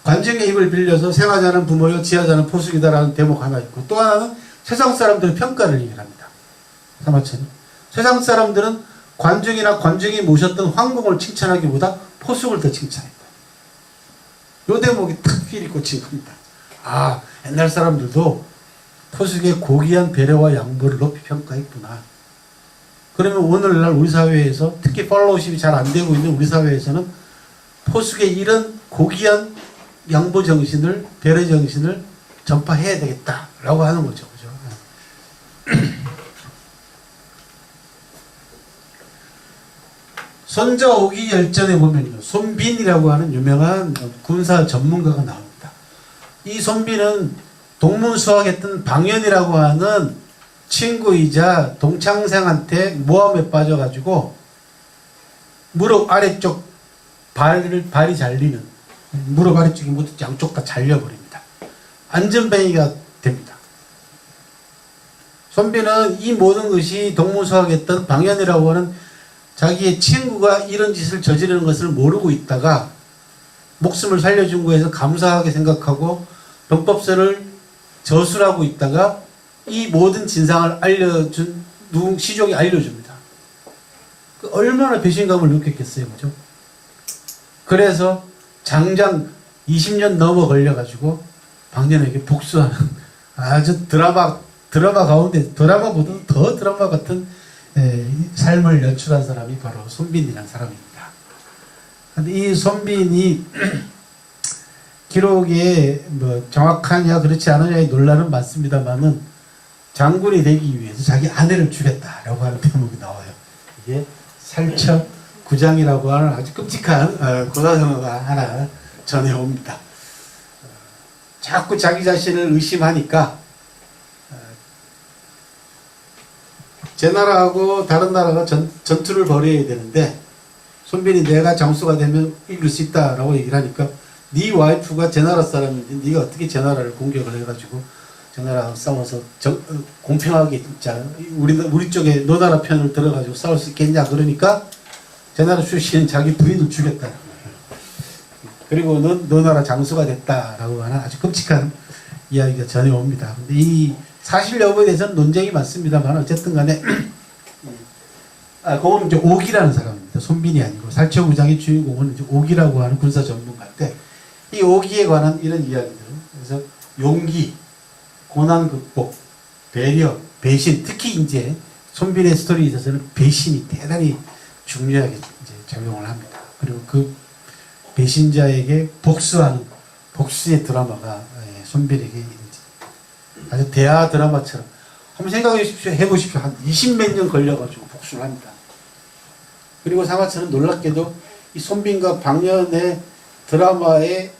[SPEAKER 1] 관중의 입을 빌려서 생하자는 부모요 지하자는 포숙이다라는 대목 하나 있고, 또 하나는 세상 사람들의 평가를 얘기합니다. 사마천이. 세상 사람들은 관중이나 관중이 모셨던 황궁을 칭찬하기보다 포숙을 더 칭찬했다. 요 대목이 탁 필이 꽂힌 겁니다. 옛날 사람들도 포숙의 고귀한 배려와 양보를 높이 평가했구나. 그러면 오늘날 우리 사회에서, 특히 팔로우십이 잘 안 되고 있는 우리 사회에서는 포숙의 이런 고귀한 양보 정신을, 배려 정신을 전파해야 되겠다라고 하는 거죠. 그죠? 선조 오기 열전에 보면요, 손빈이라고 하는 유명한 군사 전문가가 나옵니다. 이 손빈은 동문수학했던 방연이라고 하는 친구이자 동창생한테 모함에 빠져가지고 무릎 아래쪽 발이 잘리는, 무릎 아래쪽이 모두 양쪽 다 잘려버립니다. 안전뱅이가 됩니다. 손빈은 이 모든 것이 동문수학했던 방연이라고 하는 자기의 친구가 이런 짓을 저지르는 것을 모르고 있다가 목숨을 살려준 거에서 감사하게 생각하고 병법서를 저술하고 있다가 이 모든 진상을 알려준 시종이 알려줍니다. 얼마나 배신감을 느꼈겠어요. 그죠? 그래서 장장 20년 넘어 걸려가지고 방년에게 복수하는 아주 드라마 가운데 드라마보다 더 드라마 같은 삶을 연출한 사람이 바로 손빈이라는 사람입니다. 근데 이 손빈이 기록에 정확하냐 그렇지 않느냐의 논란은 많습니다만은 장군이 되기 위해서 자기 아내를 죽였다라고 하는 대목이 나와요. 이게 살처 구장이라고 하는 아주 끔찍한 고사성어가 하나 전해옵니다. 자꾸 자기 자신을 의심하니까 제 나라하고 다른 나라가 전투를 벌여야 되는데 손빈이 내가 장수가 되면 이길 수 있다라고 얘기를 하니까 네 와이프가 제 나라 사람인데 네가 어떻게 제 나라를 공격을 해가지고 제 나라하고 싸워서 공평하게 진짜 우리 쪽에 너 나라 편을 들어가지고 싸울 수 있겠냐 그러니까 제 나라 출신은 자기 부인을 죽였다. 그리고 너 나라 장수가 됐다라고 하는 아주 끔찍한 이야기가 전해옵니다. 근데 이 사실 여부에 대해서는 논쟁이 많습니다만 어쨌든 간에 그거는 이제 옥이라는 사람입니다. 손빈이 아니고 살처구장의 주인공은 이제 옥이라고 하는 군사 전문가인데 이 옥이에 관한 이런 이야기들 그래서 용기, 고난 극복, 배려, 배신 특히 이제 손빈의 스토리에 있어서는 배신이 대단히 중요하게 이제 작용을 합니다. 그리고 그 배신자에게 복수하는 복수의 드라마가 손빈에게 아주 대하 드라마처럼 한번 해보십시오. 한 20몇 년 걸려가지고 복수를 합니다. 그리고 사마천은 놀랍게도 이 손빈과 박년의 드라마를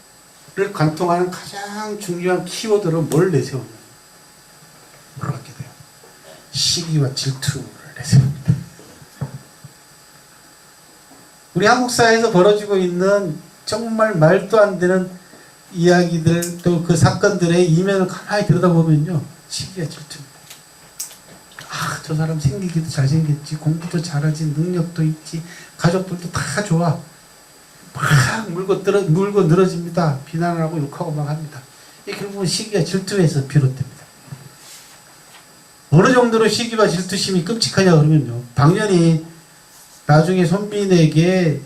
[SPEAKER 1] 관통하는 가장 중요한 키워드로 뭘 내세우냐. 놀랍게 돼요. 시기와 질투를 내세웁니다. 우리 한국 사회에서 벌어지고 있는 정말 말도 안 되는 이야기들 또 그 사건들의 이면을 가만히 들여다보면요. 시기와 질투입니다. 저 사람 생기기도 잘생겼지 공부도 잘하지 능력도 있지 가족들도 다 좋아 막 물고 늘어집니다. 비난을 하고 욕하고 막 합니다. 이게 결국은 시기와 질투에서 비롯됩니다. 어느 정도로 시기와 질투심이 끔찍하냐 그러면요. 박년이 나중에 손빈에게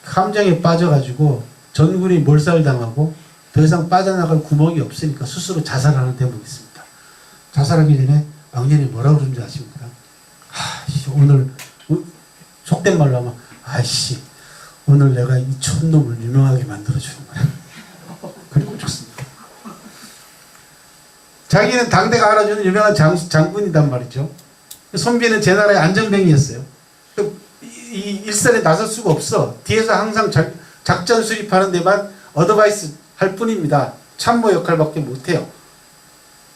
[SPEAKER 1] 함정에 빠져가지고 전군이 몰살당하고 더 이상 빠져나갈 구멍이 없으니까 스스로 자살하는 대목이 있습니다. 자살하기 전에 왕년이 뭐라고 그러는지 아십니까? 오늘 속된 말로 하면 아이씨 오늘 내가 이 촌놈을 유명하게 만들어주는 거야. 그리고 죽습니다. 자기는 당대가 알아주는 유명한 장군이단 말이죠. 손빈은 제 나라의 안전병이었어요. 이 일선에 나설 수가 없어. 뒤에서 항상 작전 수립하는 데만 어드바이스 할 뿐입니다. 참모 역할밖에 못해요.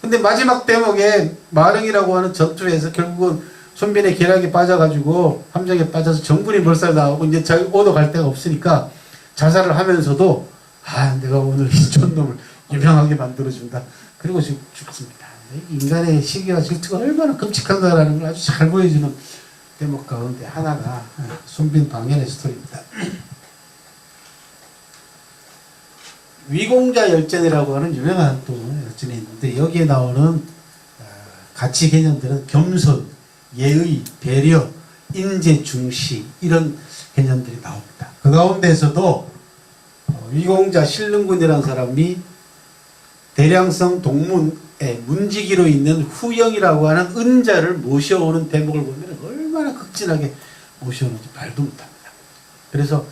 [SPEAKER 1] 근데 마지막 대목에 마릉이라고 하는 전투에서 결국은 손빈의 계략에 빠져가지고 함정에 빠져서 정군이 몰살당하고 이제 자기 오도 갈 데가 없으니까 자살을 하면서도 내가 오늘 이 촌놈을 유명하게 만들어준다. 그리고 죽습니다. 인간의 시기와 질투가 얼마나 끔찍한가라는 걸 아주 잘 보여주는 대목 가운데 하나가 손빈 박년의 스토리입니다. 위공자 열전이라고 하는 유명한 또 열전이 있는데 여기에 나오는 가치 개념들은 겸손, 예의, 배려, 인재 중시 이런 개념들이 나옵니다. 그 가운데서도 위공자 신릉군이라는 사람이 대량성 동문에 문지기로 있는 후영이라고 하는 은자를 모셔오는 대목을 보면 얼마나 극진하게 모셔오는지 말도 못합니다. 그래서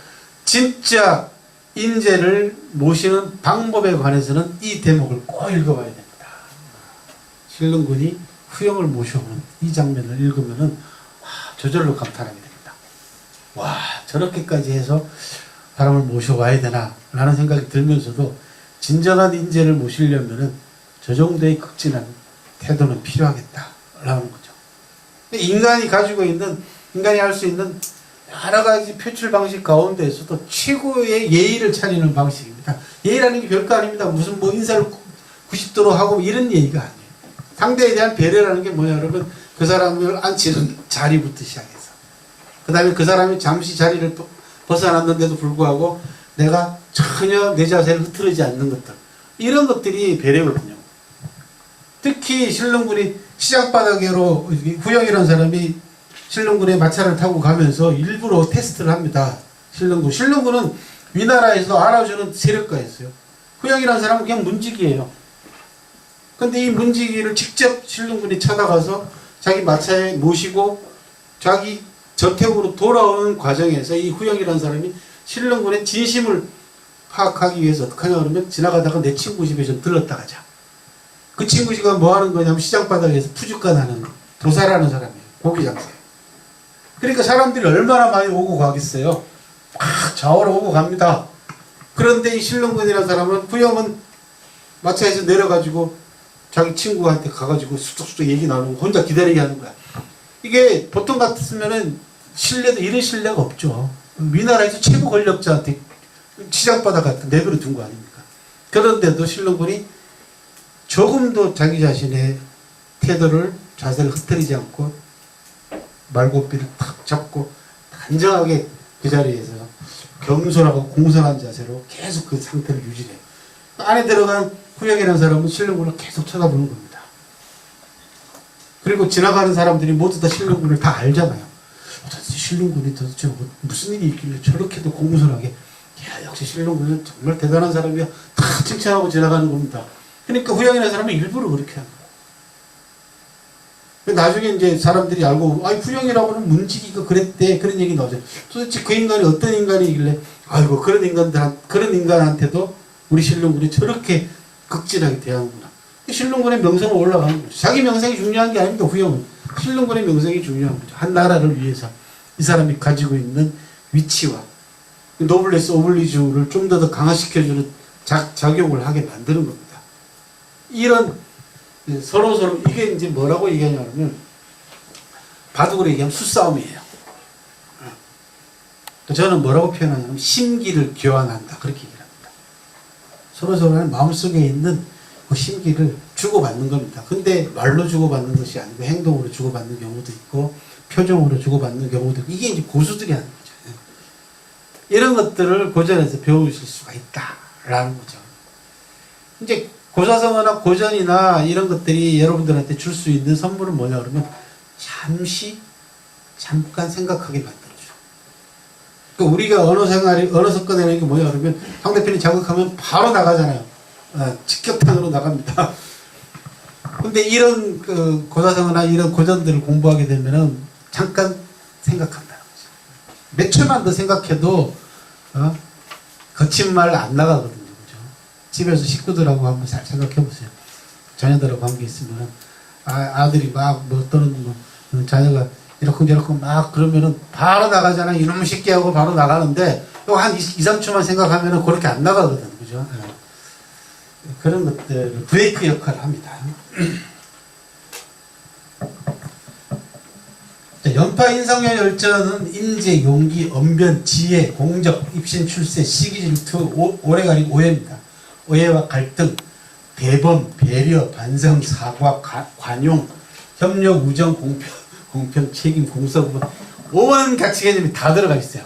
[SPEAKER 1] 진짜 인재를 모시는 방법에 관해서는 이 대목을 꼭 읽어봐야 됩니다. 신릉군이 후영을 모셔오는 이 장면을 읽으면은 저절로 감탄하게 됩니다. 와, 저렇게까지 해서 사람을 모셔와야 되나 라는 생각이 들면서도 진정한 인재를 모시려면은 저 정도의 극진한 태도는 필요하겠다라는 거죠. 인간이 할 수 있는 여러 가지 표출 방식 가운데에서도 최고의 예의를 차리는 방식입니다. 예의라는 게 별거 아닙니다. 무슨 인사를 90도로 하고 이런 예의가 아니에요. 상대에 대한 배려라는 게 뭐냐 여러분, 그 사람을 앉히는 자리부터 시작해서 그 다음에 그 사람이 잠시 자리를 벗어났는데도 불구하고 내가 전혀 내 자세를 흐트러지지 않는 것들, 이런 것들이 배려거든요. 특히 신릉군이 시장바닥으로 후영이라는 사람이 신릉군의 마차를 타고 가면서 일부러 테스트를 합니다. 신릉군은 위나라에서 알아주는 세력가였어요. 후영이라는 사람은 그냥 문지기예요. 근데 이 문지기를 직접 신릉군이 찾아가서 자기 마차에 모시고 자기 저택으로 돌아오는 과정에서 이 후영이라는 사람이 신릉군의 진심을 파악하기 위해서 어떻게 하냐 그러면 지나가다가 내 친구 집에 좀 들렀다 가자. 그 친구 집가 뭐 하는 거냐면 시장바닥에서 푸주간하는 도사라는 사람이에요. 고기 장사예요. 그러니까 사람들이 얼마나 많이 오고 가겠어요. 막 좌우로 오고 갑니다. 그런데 이 신릉군이라는 사람은 후영은 마차에서 내려가지고 자기 친구한테 가가지고 쑥쑥쑥 얘기 나누고 혼자 기다리게 하는 거야. 이게 보통 같았으면은 신뢰도 이런 신뢰가 없죠. 위나라에서 최고 권력자한테 지장바다 갖다 내버려 둔 거 아닙니까? 그런데도 신릉군이 조금도 자기 자신의 태도를 자세를 흐트리지 않고 말고삐를 탁 잡고 단정하게 그 자리에서 겸손하고 공손한 자세로 계속 그 상태를 유지해요. 안에 들어간 후영이라는 사람은 신릉군을 계속 쳐다보는 겁니다. 그리고 지나가는 사람들이 모두 다 신릉군을 다 알잖아요. 도대체 신릉군이 도대체 무슨 일이 있길래 저렇게도 공손하게, 야, 역시 신릉군은 정말 대단한 사람이야, 다 칭찬하고 지나가는 겁니다. 그러니까 후영이라는 사람은 일부러 그렇게 한 거예요. 나중에 이제 사람들이 알고, 아이, 후영이라고는 문지기가 그랬대, 그런 얘기 나오죠. 도대체 그 인간이 어떤 인간이길래, 아이고, 그런 인간한테도 우리 신릉군이 저렇게 극진하게 대하는구나. 신릉군의 명성은 올라가는 거죠. 자기 명성이 중요한 게 아닙니다, 후영은. 신릉군의 명성이 중요한 거죠. 한 나라를 위해서 이 사람이 가지고 있는 위치와 노블레스 오블리주를 좀 더 강화시켜주는 작용을 하게 만드는 겁니다. 이런 서로 이게 이제 뭐라고 얘기하냐면 바둑으로 얘기하면 수싸움이에요. 저는 뭐라고 표현하냐면 심기를 교환한다, 그렇게 얘기합니다. 서로의 마음속에 있는 그 심기를 주고받는 겁니다. 근데 말로 주고받는 것이 아니고 행동으로 주고받는 경우도 있고 표정으로 주고받는 경우도 있고, 이게 이제 고수들이 하는 거죠. 이런 것들을 고전에서 배우실 수가 있다라는 거죠. 이제 고사성어나 고전이나 이런 것들이 여러분들한테 줄 수 있는 선물은 뭐냐 그러면 잠깐 생각하게 만들어줘. 그러니까 우리가 언어 꺼내는 게 뭐냐 그러면 상대편이 자극하면 바로 나가잖아요. 직격탄으로 나갑니다. 근데 이런 그 고사성어나 이런 고전들을 공부하게 되면은 잠깐 생각한다는 거죠. 몇 초만 더 생각해도 거친 말 안 나가거든요. 집에서 식구들하고 한번 잘 생각해 보세요. 자녀들하고 관계 있으면 아들이 막 또는 자녀가 이렇게 막 그러면은 바로 나가잖아요. 이놈의 새끼하고 바로 나가는데 한 2, 3초만 생각하면은 그렇게 안 나가거든요. 그죠? 그런 것들 브레이크 역할을 합니다. 연파 인성녀 열전은 인재, 용기, 언변, 지혜, 공적, 입신, 출세, 시기, 질투, 오래가린 오해입니다. 오해와 갈등, 대범, 배려, 반성, 사과, 관용, 협력, 우정, 공평, 책임, 공석, 온 가치 개념이 다 들어가 있어요.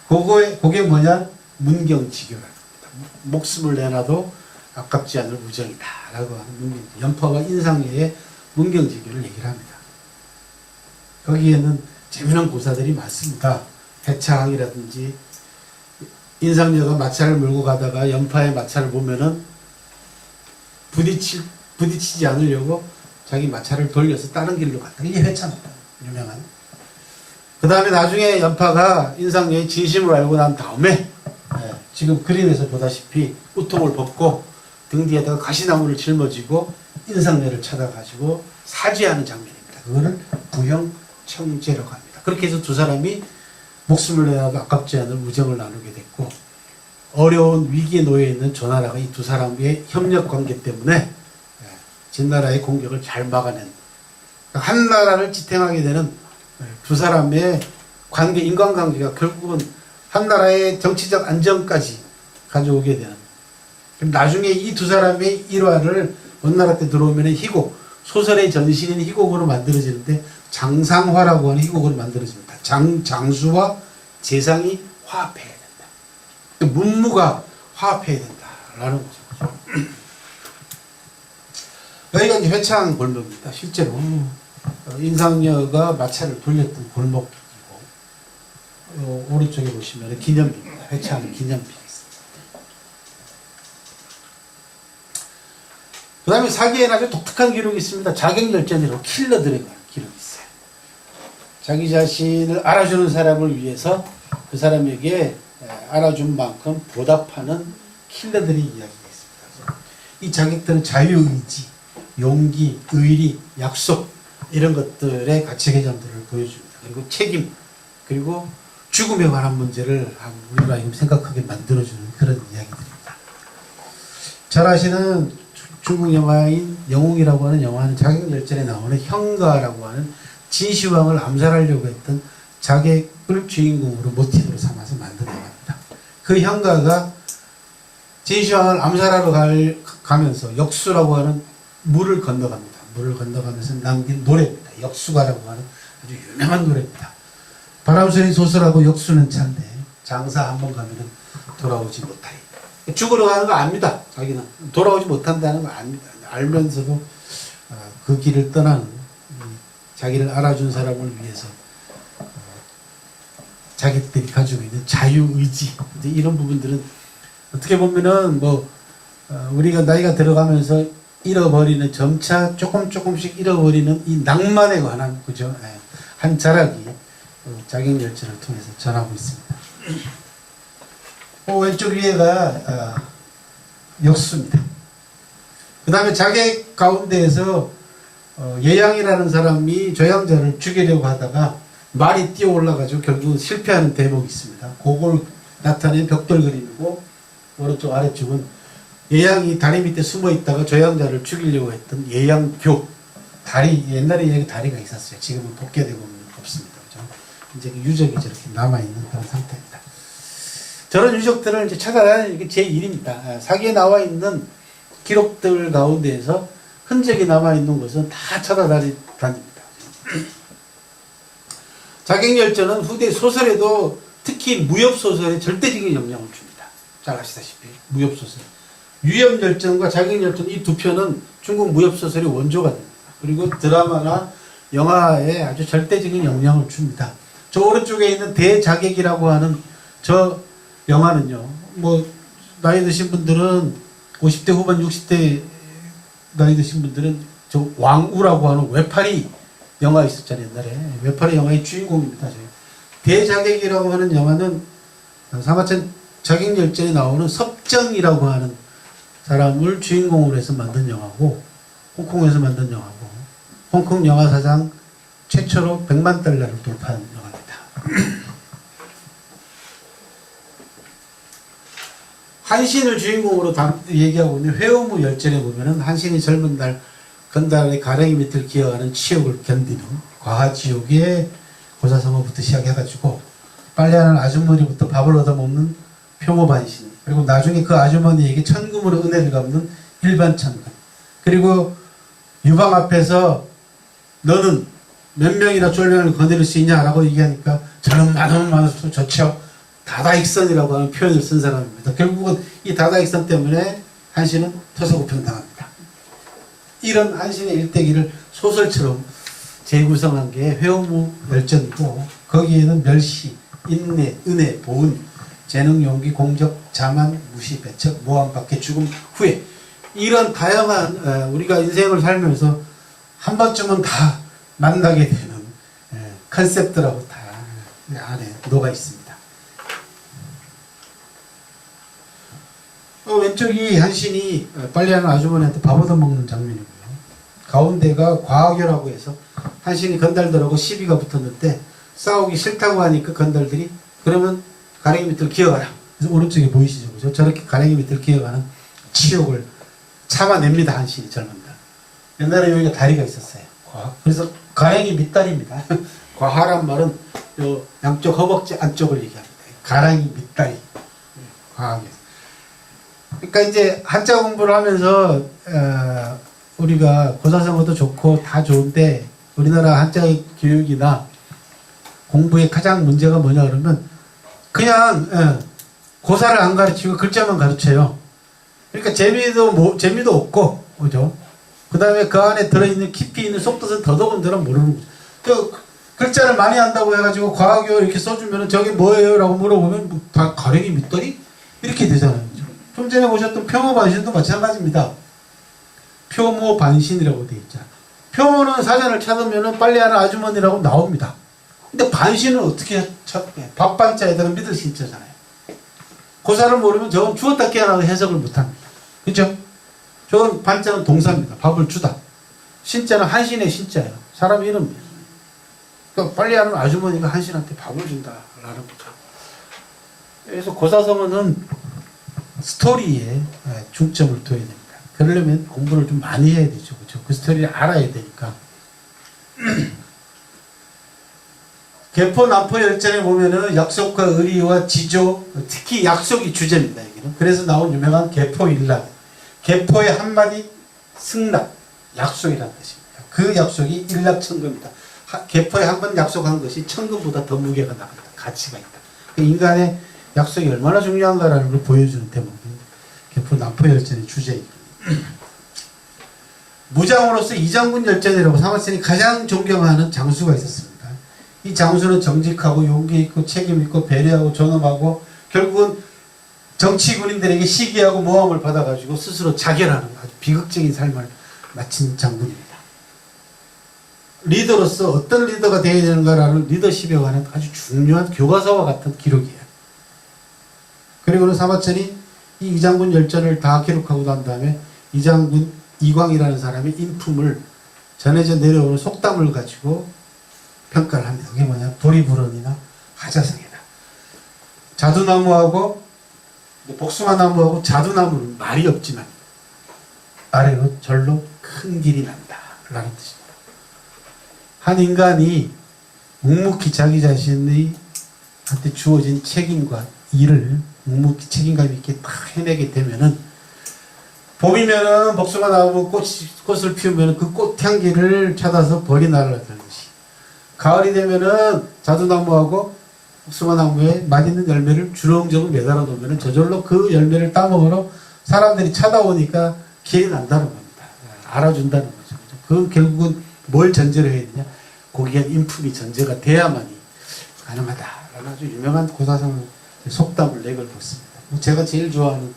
[SPEAKER 1] 그게 뭐냐? 문경지교라. 목숨을 내놔도 아깝지 않을 우정이다 라고 하는 연파와 인상녀의 문경지교를 얘기를 합니다. 거기에는 재미난 고사들이 많습니다. 해창이라든지 인상녀가 마차를 몰고 가다가 연파의 마차를 보면은 부딪히지 않으려고 자기 마차를 돌려서 다른 길로 갔다. 이게 회차입니다. 유명한. 그 다음에 나중에 연파가 인상녀의 진심을 알고 난 다음에 지금 그림에서 보다시피 우통을 벗고 등 뒤에다가 가시나무를 짊어지고 인상녀를 찾아가지고 사죄하는 장면입니다. 그거를 부형청제라고 합니다. 그렇게 해서 두 사람이 목숨을 내놔도 아깝지 않을 우정을 나누게 됐고, 어려운 위기에 놓여 있는 조나라가 이 두 사람의 협력 관계 때문에 진나라의 공격을 잘 막아낸, 한 나라를 지탱하게 되는 두 사람의 관계, 인간관계가 결국은 한 나라의 정치적 안정까지 가져오게 되는. 나중에 이 두 사람의 일화를 원나라 때 들어오면 희곡, 소설의 전신인 희곡으로 만들어지는데 장상화라고 하는 희곡으로 만들어집니다. 장수와 재상이 화합해야 된다. 문무가 화합해야 된다라는 거죠. 여기가 이제 회창 골목입니다. 실제로 인상녀가 마차를 돌렸던 골목이고, 오른쪽에 보시면 기념비입니다. 회창 기념비 있습니다. 그 다음에 사기에는 아주 독특한 기록이 있습니다. 자객열전이라고 킬러들의 기록이 있어요. 자기 자신을 알아주는 사람을 위해서 그 사람에게 알아준 만큼 보답하는 킬러들의 이야기가 있습니다. 이 자객들은 자유의지, 용기, 의리, 약속 이런 것들의 가치 개념들을 보여줍니다. 그리고 책임, 그리고 죽음에 관한 문제를 우리가 지금 생각하게 만들어주는 그런 이야기들입니다. 잘 아시는 중국 영화인 영웅이라고 하는 영화는 자객열전에 나오는 형가라고 하는 진시황을 암살하려고 했던 자객을 주인공으로 모티브로 삼아서 만든 영화입니다. 그 형가가 진시황을 암살하러 가면서 역수라고 하는 물을 건너갑니다. 물을 건너가면서 남긴 노래입니다. 역수가라고 하는 아주 유명한 노래입니다. 바람소리 소설하고 역수는 찬데 장사 한번 가면은 돌아오지 못하리. 죽으러 가는 거 압니다. 자기는 돌아오지 못한다는 거 압니다. 알면서도 그 길을 떠나는 자기를 알아준 사람을 위해서 자기들이 가지고 있는 자유의지, 이런 부분들은 어떻게 보면은 우리가 나이가 들어가면서 잃어버리는, 점차 조금씩 잃어버리는 이 낭만에 관한, 그죠? 한 자락이 자객열전을 통해서 전하고 있습니다. 왼쪽 위에가 역수입니다. 그 다음에 자객 가운데에서 예양이라는 사람이 조향자를 죽이려고 하다가 말이 뛰어 올라가지고 결국 실패하는 대목이 있습니다. 그걸 나타낸 벽돌 그림이고, 오른쪽 아래쪽은 예양이 다리 밑에 숨어 있다가 조향자를 죽이려고 했던 예양교. 옛날에 여기 다리가 있었어요. 지금은 복개되고 없습니다. 그죠? 이제 유적이 저렇게 남아있는 그런 상태입니다. 저런 유적들을 이제 찾아다니는 게 제 일입니다. 사기에 나와 있는 기록들 가운데에서 흔적이 남아있는 것은 다 찾아다닙니다. 자객열전은 후대 소설에도 특히 무협소설에 절대적인 영향을 줍니다. 잘 아시다시피 무협소설. 유협열전과 자객열전 이 두 편은 중국 무협소설의 원조가 됩니다. 그리고 드라마나 영화에 아주 절대적인 영향을 줍니다. 저 오른쪽에 있는 대자객이라고 하는 저 영화는요, 나이 드신 분들은 50대 후반 60대 나이 드신 분들은 저 왕우라고 하는 외파리 영화 있었잖아요. 옛날에 외파리 영화의 주인공입니다. 대자객이라고 하는 영화는 사마천 자객열전에 나오는 섭정이라고 하는 사람을 주인공으로 해서 만든 영화고, 홍콩에서 만든 영화고, 홍콩 영화사상 최초로 100만 달러를 돌파한 영화입니다. 한신을 주인공으로 얘기하고 있는 회오무 열전에 보면은 한신이 젊은 날 건달의 가랭이 밑을 기어가는 치욕을 견디는 과하지옥의 고사성어부터 시작해가지고 빨래하는 아주머니부터 밥을 얻어먹는 표모반신, 그리고 나중에 그 아주머니에게 천금으로 은혜를 갚는 일반천금, 그리고 유방 앞에서 너는 몇 명이나 쫄면을 거느릴 수 있냐라고 얘기하니까 저는 많으면 좋죠. 다다익선이라고 하는 표현을 쓴 사람입니다. 결국은 이 다다익선 때문에 한신은 토사구팽당합니다. 이런 한신의 일대기를 소설처럼 재구성한 게 회오무 열전이고, 거기에는 멸시, 인내, 은혜, 보은, 재능, 용기, 공적, 자만, 무시, 배척, 모함밖에 죽음 후에, 이런 다양한 우리가 인생을 살면서 한 번쯤은 다 만나게 되는 컨셉들하고 다 안에 녹아 있습니다. 왼쪽이 한신이 빨래하는 아주머니한테 밥 얻어먹는 장면이고요. 가운데가 과학교라고 해서 한신이 건달들하고 시비가 붙었는데 싸우기 싫다고 하니까 건달들이 그러면 가랭이 밑을 기어가라. 그래서 오른쪽에 보이시죠? 그죠? 저렇게 가랭이 밑을 기어가는 치욕을 참아냅니다. 한신이 젊은 날. 옛날에 여기가 다리가 있었어요. 그래서 가랭이 밑다리입니다. 과하란 말은 요 양쪽 허벅지 안쪽을 얘기합니다. 가랭이 밑다리. 과학에서. 그러니까 이제 한자 공부를 하면서 우리가 고사성어도 좋고 다 좋은데 우리나라 한자 교육이나 공부의 가장 문제가 뭐냐 그러면 그냥 고사를 안 가르치고 글자만 가르쳐요. 그러니까 재미도 없고, 그죠? 그 다음에 그 안에 들어있는 깊이 있는 속뜻은 더더군다나 모르는 거죠. 또 글자를 많이 한다고 해가지고 과학교 이렇게 써주면 저게 뭐예요? 라고 물어보면 다 가랭이 밑다리? 이렇게 되잖아요. 좀 전에 보셨던 표모반신도 마찬가지입니다. 표모반신이라고 되어 있잖아요. 표모는 사전을 찾으면 빨래하는 아주머니라고 나옵니다. 근데 반신은 어떻게 찾게? 밥반자에다가 믿을 신자잖아요. 고사를 모르면 저건 주었다 깨어나도 해석을 못합니다. 그렇죠? 저건 반자는 동사입니다. 밥을 주다. 신자는 한신의 신자예요. 사람 이름이에요. 그러니까 빨리 하는 아주머니가 한신한테 밥을 준다라는 거죠. 그래서 고사성어는 스토리에 중점을 둬야 됩니다. 그러려면 공부를 좀 많이 해야 되죠. 그렇죠? 그 스토리를 알아야 되니까. 개포 남포 열전에 보면은 약속과 의리와 지조, 특히 약속이 주제입니다. 여기는. 그래서 나온 유명한 개포일락. 개포의 한마디 승낙, 약속이라는 뜻입니다. 그 약속이 일락천금이다. 개포에 한 번 약속한 것이 천금보다 더 무게가 나간다. 가치가 있다. 인간의 약속이 얼마나 중요한가라는 걸 보여주는 대목입니다. 개포 남포 열전의 주제입니다. 무장으로서 이장군 열전이라고 사마천이 가장 존경하는 장수가 있었습니다. 이 장수는 정직하고 용기 있고 책임 있고 배려하고 존엄하고 결국은 정치 군인들에게 시기하고 모함을 받아가지고 스스로 자결하는 아주 비극적인 삶을 마친 장군입니다. 리더로서 어떤 리더가 되어야 되는가라는 리더십에 관한 아주 중요한 교과서와 같은 기록이에요. 그리고는 사마천이 이 이장군 열전을 다 기록하고 난 다음에 이장군 이광이라는 사람의 인품을 전해져 내려오는 속담을 가지고 평가를 합니다. 그게 뭐냐? 도리불언이나 하자성이다. 자두나무하고 복숭아나무하고 자두나무는 말이 없지만 아래로 절로 큰 길이 난다 라는 뜻입니다. 한 인간이 묵묵히 자기 자신의 한테 주어진 책임과 일을 묵묵히 책임감 있게 다 해내게 되면은 봄이면은 복숭아나무 꽃을 피우면은 그 꽃향기를 찾아서 벌이 날아가는 것이, 가을이 되면은 자두나무하고 복숭아나무에 맛있는 열매를 주렁주렁 매달아 놓으면은 저절로 그 열매를 따먹으러 사람들이 찾아오니까 길이 난다는 겁니다. 알아준다는 거죠. 그 결국은 뭘 전제로 해야 되냐? 고귀한 인품이 전제가 돼야만이 가능하다라는 아주 유명한 고사성 속담을 내걸고 있습니다. 제가 제일 좋아하는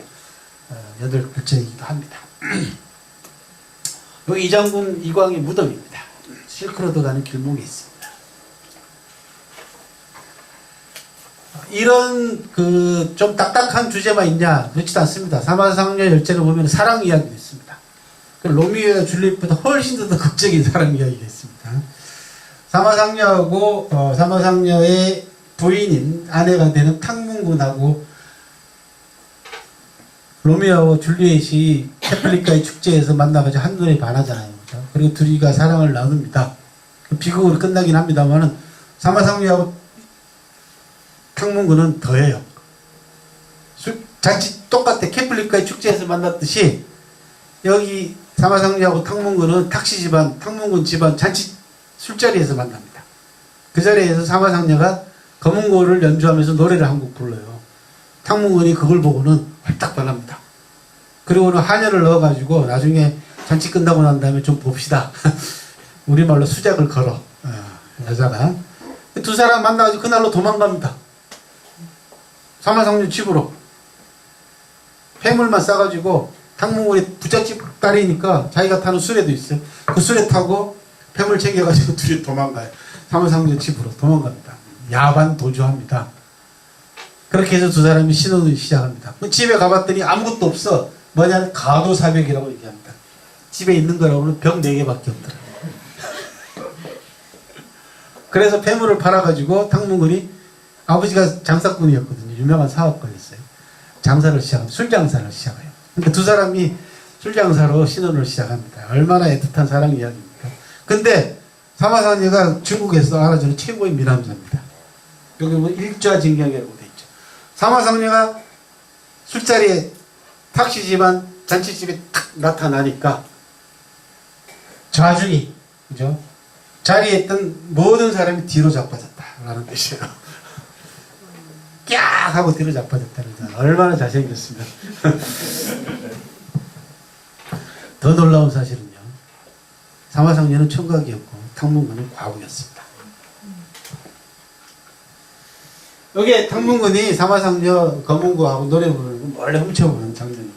[SPEAKER 1] 8글자이기도 합니다. 여기 이장군 이광의 무덤입니다. 실크로드 가는 길목에 있습니다. 이런 좀 딱딱한 주제만 있냐? 그렇지도 않습니다. 사마상녀 열전을 보면 사랑 이야기도 있습니다. 로미오와 줄리엣보다 훨씬 더 극적인 사랑 이야기가 있습니다. 사마상녀하고 사마상녀의 부인인 아내가 되는 탕문군하고 로미오와 줄리엣이 캐플리카의 축제에서 만나가지고 한눈에 반하잖아요. 그렇죠? 그리고 둘이가 사랑을 나눕니다. 비극으로 끝나긴 합니다만은 사마상녀하고 탕문군은 더해요. 자칫 똑같아. 캐플리카의 축제에서 만났듯이 여기 사마상녀하고 탕문군은 탁씨 집안, 탕문군 집안 잔치 술자리에서 만납니다. 그 자리에서 사마상녀가 검은고를 연주하면서 노래를 한 곡 불러요. 탕문군이 그걸 보고는 활딱 반합니다. 그리고는 한여를 넣어가지고 나중에 잔치 끝나고 난 다음에 좀 봅시다. 우리말로 수작을 걸어. 여자가. 두 사람 만나가지고 그날로 도망갑니다. 사마상녀 집으로. 폐물만 싸가지고 탕문군이 부잣집 딸이니까 자기가 타는 수레도 있어요. 그 수레 타고 폐물 챙겨가지고 둘이 도망가요. 사마상녀 집으로 도망갑니다. 야반 도주합니다. 그렇게 해서 두 사람이 신혼을 시작합니다. 집에 가봤더니 아무것도 없어. 뭐냐면 가도사벽이라고 얘기합니다. 집에 있는 거라고는 벽 4개밖에 없더라고요. 그래서 폐물을 팔아가지고 탕문군이, 아버지가 장사꾼이었거든요. 유명한 사업가였어요. 장사를 시작합니다. 술장사를 시작해요. 그러니까 두 사람이 술장사로 신혼을 시작합니다. 얼마나 애틋한 사랑 이야기입니까? 근데 사마상녀가 중국에서 알아주는 최고의 미남자입니다. 여기 뭐 일좌징경이라고 돼 있죠. 사마상녀가 술자리에 탁씨 집안 잔치집에 탁 나타나니까 좌중이, 그죠? 자리에 있던 모든 사람이 뒤로 자빠졌다라는 뜻이에요. 깍 하고 뒤로 자빠졌다는 거. 얼마나 잘생겼으면. 더 놀라운 사실은요, 사마상녀는 총각이었고 탕문군은 과부였습니다. 여기에 탕문군이 사마상녀 검은고하고 노래 부르는 거 몰래 훔쳐보는 장면입니다.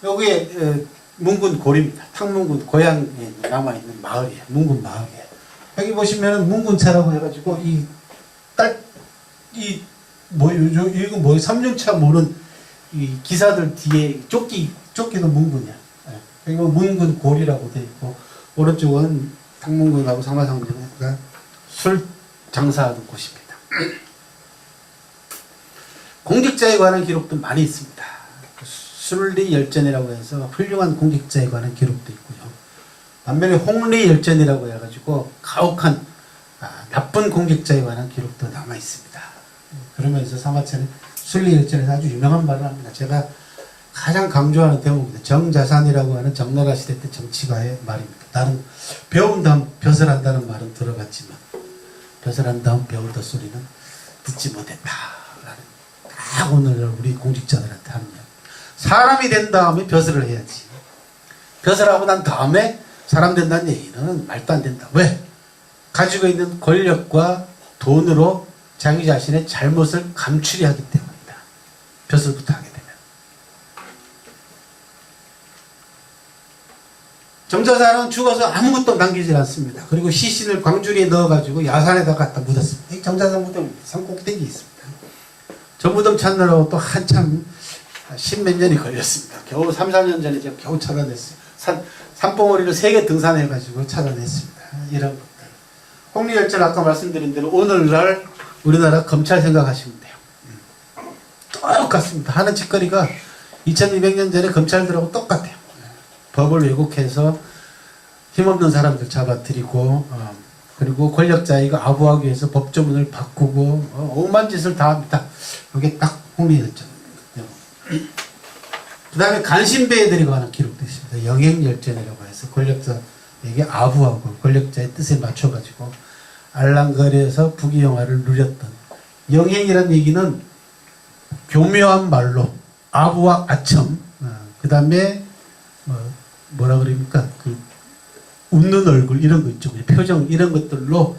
[SPEAKER 1] 여기에 문군 고리입니다. 탕문군 고향에 남아있는 마을이에요. 문군 마을이에요. 여기 보시면 문군차라고 해가지고 이거 뭐 3륜차 모는 이 기사들 뒤에 조끼도 문군이야. 그리고 문군 고리라고 돼 있고, 오른쪽은 탕문군하고 상마상제가 술 장사하던 곳입니다. 공직자에 관한 기록도 많이 있습니다. 순리열전이라고 해서 훌륭한 공직자에 관한 기록도 있고요. 반면에 홍리열전이라고 해가지고 가혹한 나쁜 공직자에 관한 기록도 남아 있습니다. 그러면서 사마천은 순리열전에서 아주 유명한 말을 합니다. 제가 가장 강조하는 대목입니다. 정자산이라고 하는 정나라 시대 때 정치가의 말입니다. 나는 배운 다음 벼슬 한다는 말은 들어봤지만 벼슬 한 다음 배우다 소리는 듣지 못했다. 라는 딱 오늘 우리 공직자들한테 하는 이야기. 사람이 된 다음에 벼슬을 해야지. 벼슬하고 난 다음에 사람 된다는 얘기는 말도 안 된다. 왜? 가지고 있는 권력과 돈으로 자기 자신의 잘못을 감추려 하기 때문이다. 벼슬부터 하게 되면. 정자산은 죽어서 아무것도 남기지 않습니다. 그리고 시신을 광주리에 넣어가지고 야산에다 갖다 묻었습니다. 이 정자산 무덤 산 꼭대기에 있습니다. 저 무덤 찾느라고 또 한참 십몇 년이 걸렸습니다. 겨우 3, 4년 전에 제가 겨우 찾아냈어요. 산봉우리를 3개 등산해가지고 찾아냈습니다. 이런 것들. 홍리열전 아까 말씀드린 대로 오늘날 우리나라 검찰 생각하시면 돼요. 똑같습니다. 하는 짓거리가 2200년 전에 검찰들하고 똑같아요. 법을 왜곡해서 힘없는 사람들 잡아들이고 그리고 권력자이가 아부하기 위해서 법조문을 바꾸고 오만 짓을 다 합니다. 이게 딱 홍리열전. 그 다음에 간신배들이 관한 기록도 있습니다. 영행열전이라고 해서 권력자에게 아부하고 권력자의 뜻에 맞춰가지고 알랑거리에서 부귀영화를 누렸던 영행이라는 얘기는 교묘한 말로 아부와 아첨 그 다음에 뭐라 그럽니까? 그 웃는 얼굴 이런 거 있죠. 표정 이런 것들로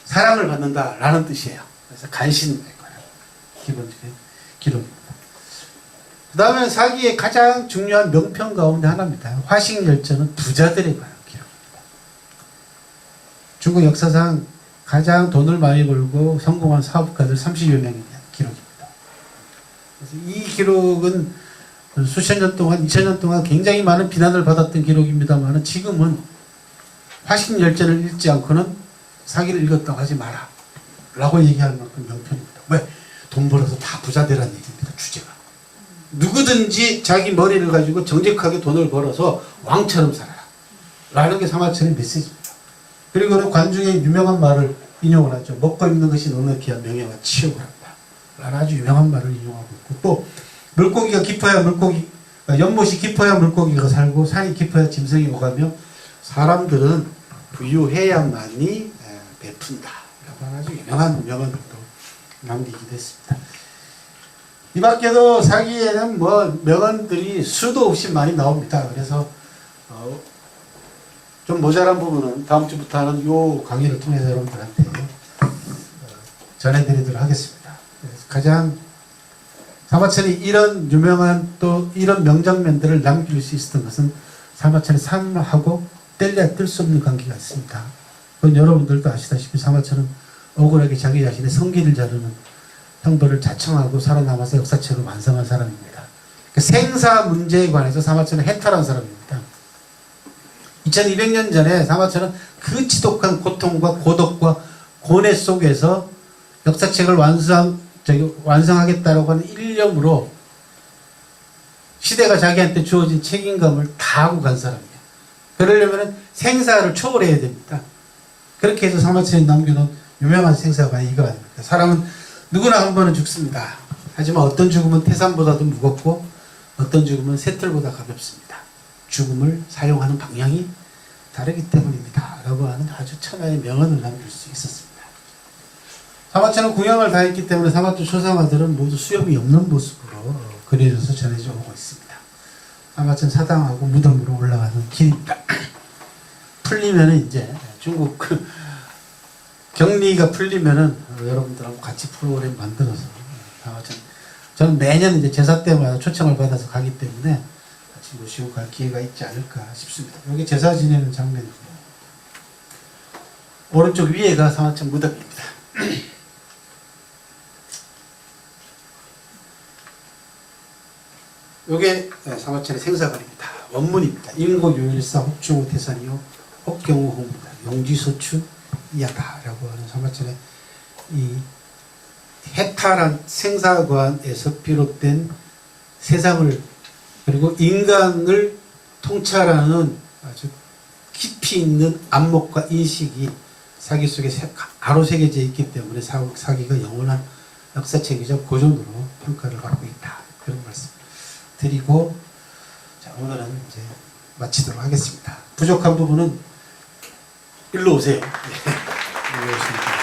[SPEAKER 1] 사랑을 받는다라는 뜻이에요. 그래서 간신에 관한 기본적인 기록입니다. 그 다음에 사기의 가장 중요한 명평 가운데 하나입니다. 화식열전은 부자들에 관한 기록입니다. 중국 역사상 가장 돈을 많이 벌고 성공한 사업가들 30여 명에 대한 기록입니다. 그래서 이 기록은 수천 년 동안, 2000년 동안 굉장히 많은 비난을 받았던 기록입니다만 지금은 화식열전을 읽지 않고는 사기를 읽었다고 하지 마라 라고 얘기할 만큼 명평입니다. 왜? 돈 벌어서 다 부자 되라는 얘기입니다. 주제가. 누구든지 자기 머리를 가지고 정직하게 돈을 벌어서 왕처럼 살아라 라는 게 사마천의 메시지입니다. 그리고는 관중의 유명한 말을 인용을 하죠. 먹고 입는 것이 넉넉해야 명예와 치욕을 한다 라는 아주 유명한 말을 인용하고 있고 또 물고기가 깊어야 연못이 깊어야 물고기가 살고 산이 깊어야 짐승이 오가며 사람들은 부유해야만이 베푼다 라고 하는 아주 유명한 명언을 또 남기기도 했습니다. 이 밖에도 사기에는 명언들이 수도 없이 많이 나옵니다. 그래서 좀 모자란 부분은 다음 주부터 하는 요 강의를 통해서 여러분들한테 전해드리도록 하겠습니다. 가장 사마천이 이런 유명한 또 이런 명장면들을 남길 수 있었던 것은 사마천의 삶하고 뗄래야 뗄 수 없는 관계가 있습니다. 그건 여러분들도 아시다시피 사마천은 억울하게 자기 자신의 성기를 자르는 형벌을 자청하고 살아남아서 역사책을 완성한 사람입니다. 생사 문제에 관해서 사마천은 해탈한 사람입니다. 2200년 전에 사마천은 그 지독한 고통과 고독과 고뇌 속에서 역사책을 완성하겠다라고 하는 일념으로 시대가 자기한테 주어진 책임감을 다하고 간 사람이에요. 그러려면 생사를 초월해야 됩니다. 그렇게 해서 사마천이 남겨놓은 유명한 생사가 이거 아닙니까? 사람은 누구나 한 번은 죽습니다. 하지만 어떤 죽음은 태산보다도 무겁고 어떤 죽음은 새털보다 가볍습니다. 죽음을 사용하는 방향이 다르기 때문입니다. 라고 하는 아주 천하의 명언을 남길 수 있었습니다. 사마천은 궁양을 다했기 때문에 사마천 초상화들은 모두 수염이 없는 모습으로 그려져서 전해져 오고 있습니다. 사마천 사당하고 무덤으로 올라가는 길입니다. 풀리면은 이제 중국 격리가 풀리면은 여러분들하고 같이 프로그램 만들어서 사마천 저는 매년 이제 제사 때마다 초청을 받아서 가기 때문에 같이 모시고 갈 기회가 있지 않을까 싶습니다. 여기 제사 지내는 장면이고요. 오른쪽 위에가 사마천 무덤입니다. 요게 사마천의 생사관입니다. 원문입니다. 인고 유일사 혹중우 태산이요 혹경우 홍무다. 용지소추이하다라고 하는 사마천의 이 해탈한 생사관에서 비롯된 세상을 그리고 인간을 통찰하는 아주 깊이 있는 안목과 인식이 사기 속에 가로 새겨져 있기 때문에 사기가 영원한 역사책이자 고전으로 평가를 받고 있다. 그런 말씀 드리고 자, 오늘은 이제 마치도록 하겠습니다. 부족한 부분은 일로 오세요. 네. 일로 오시면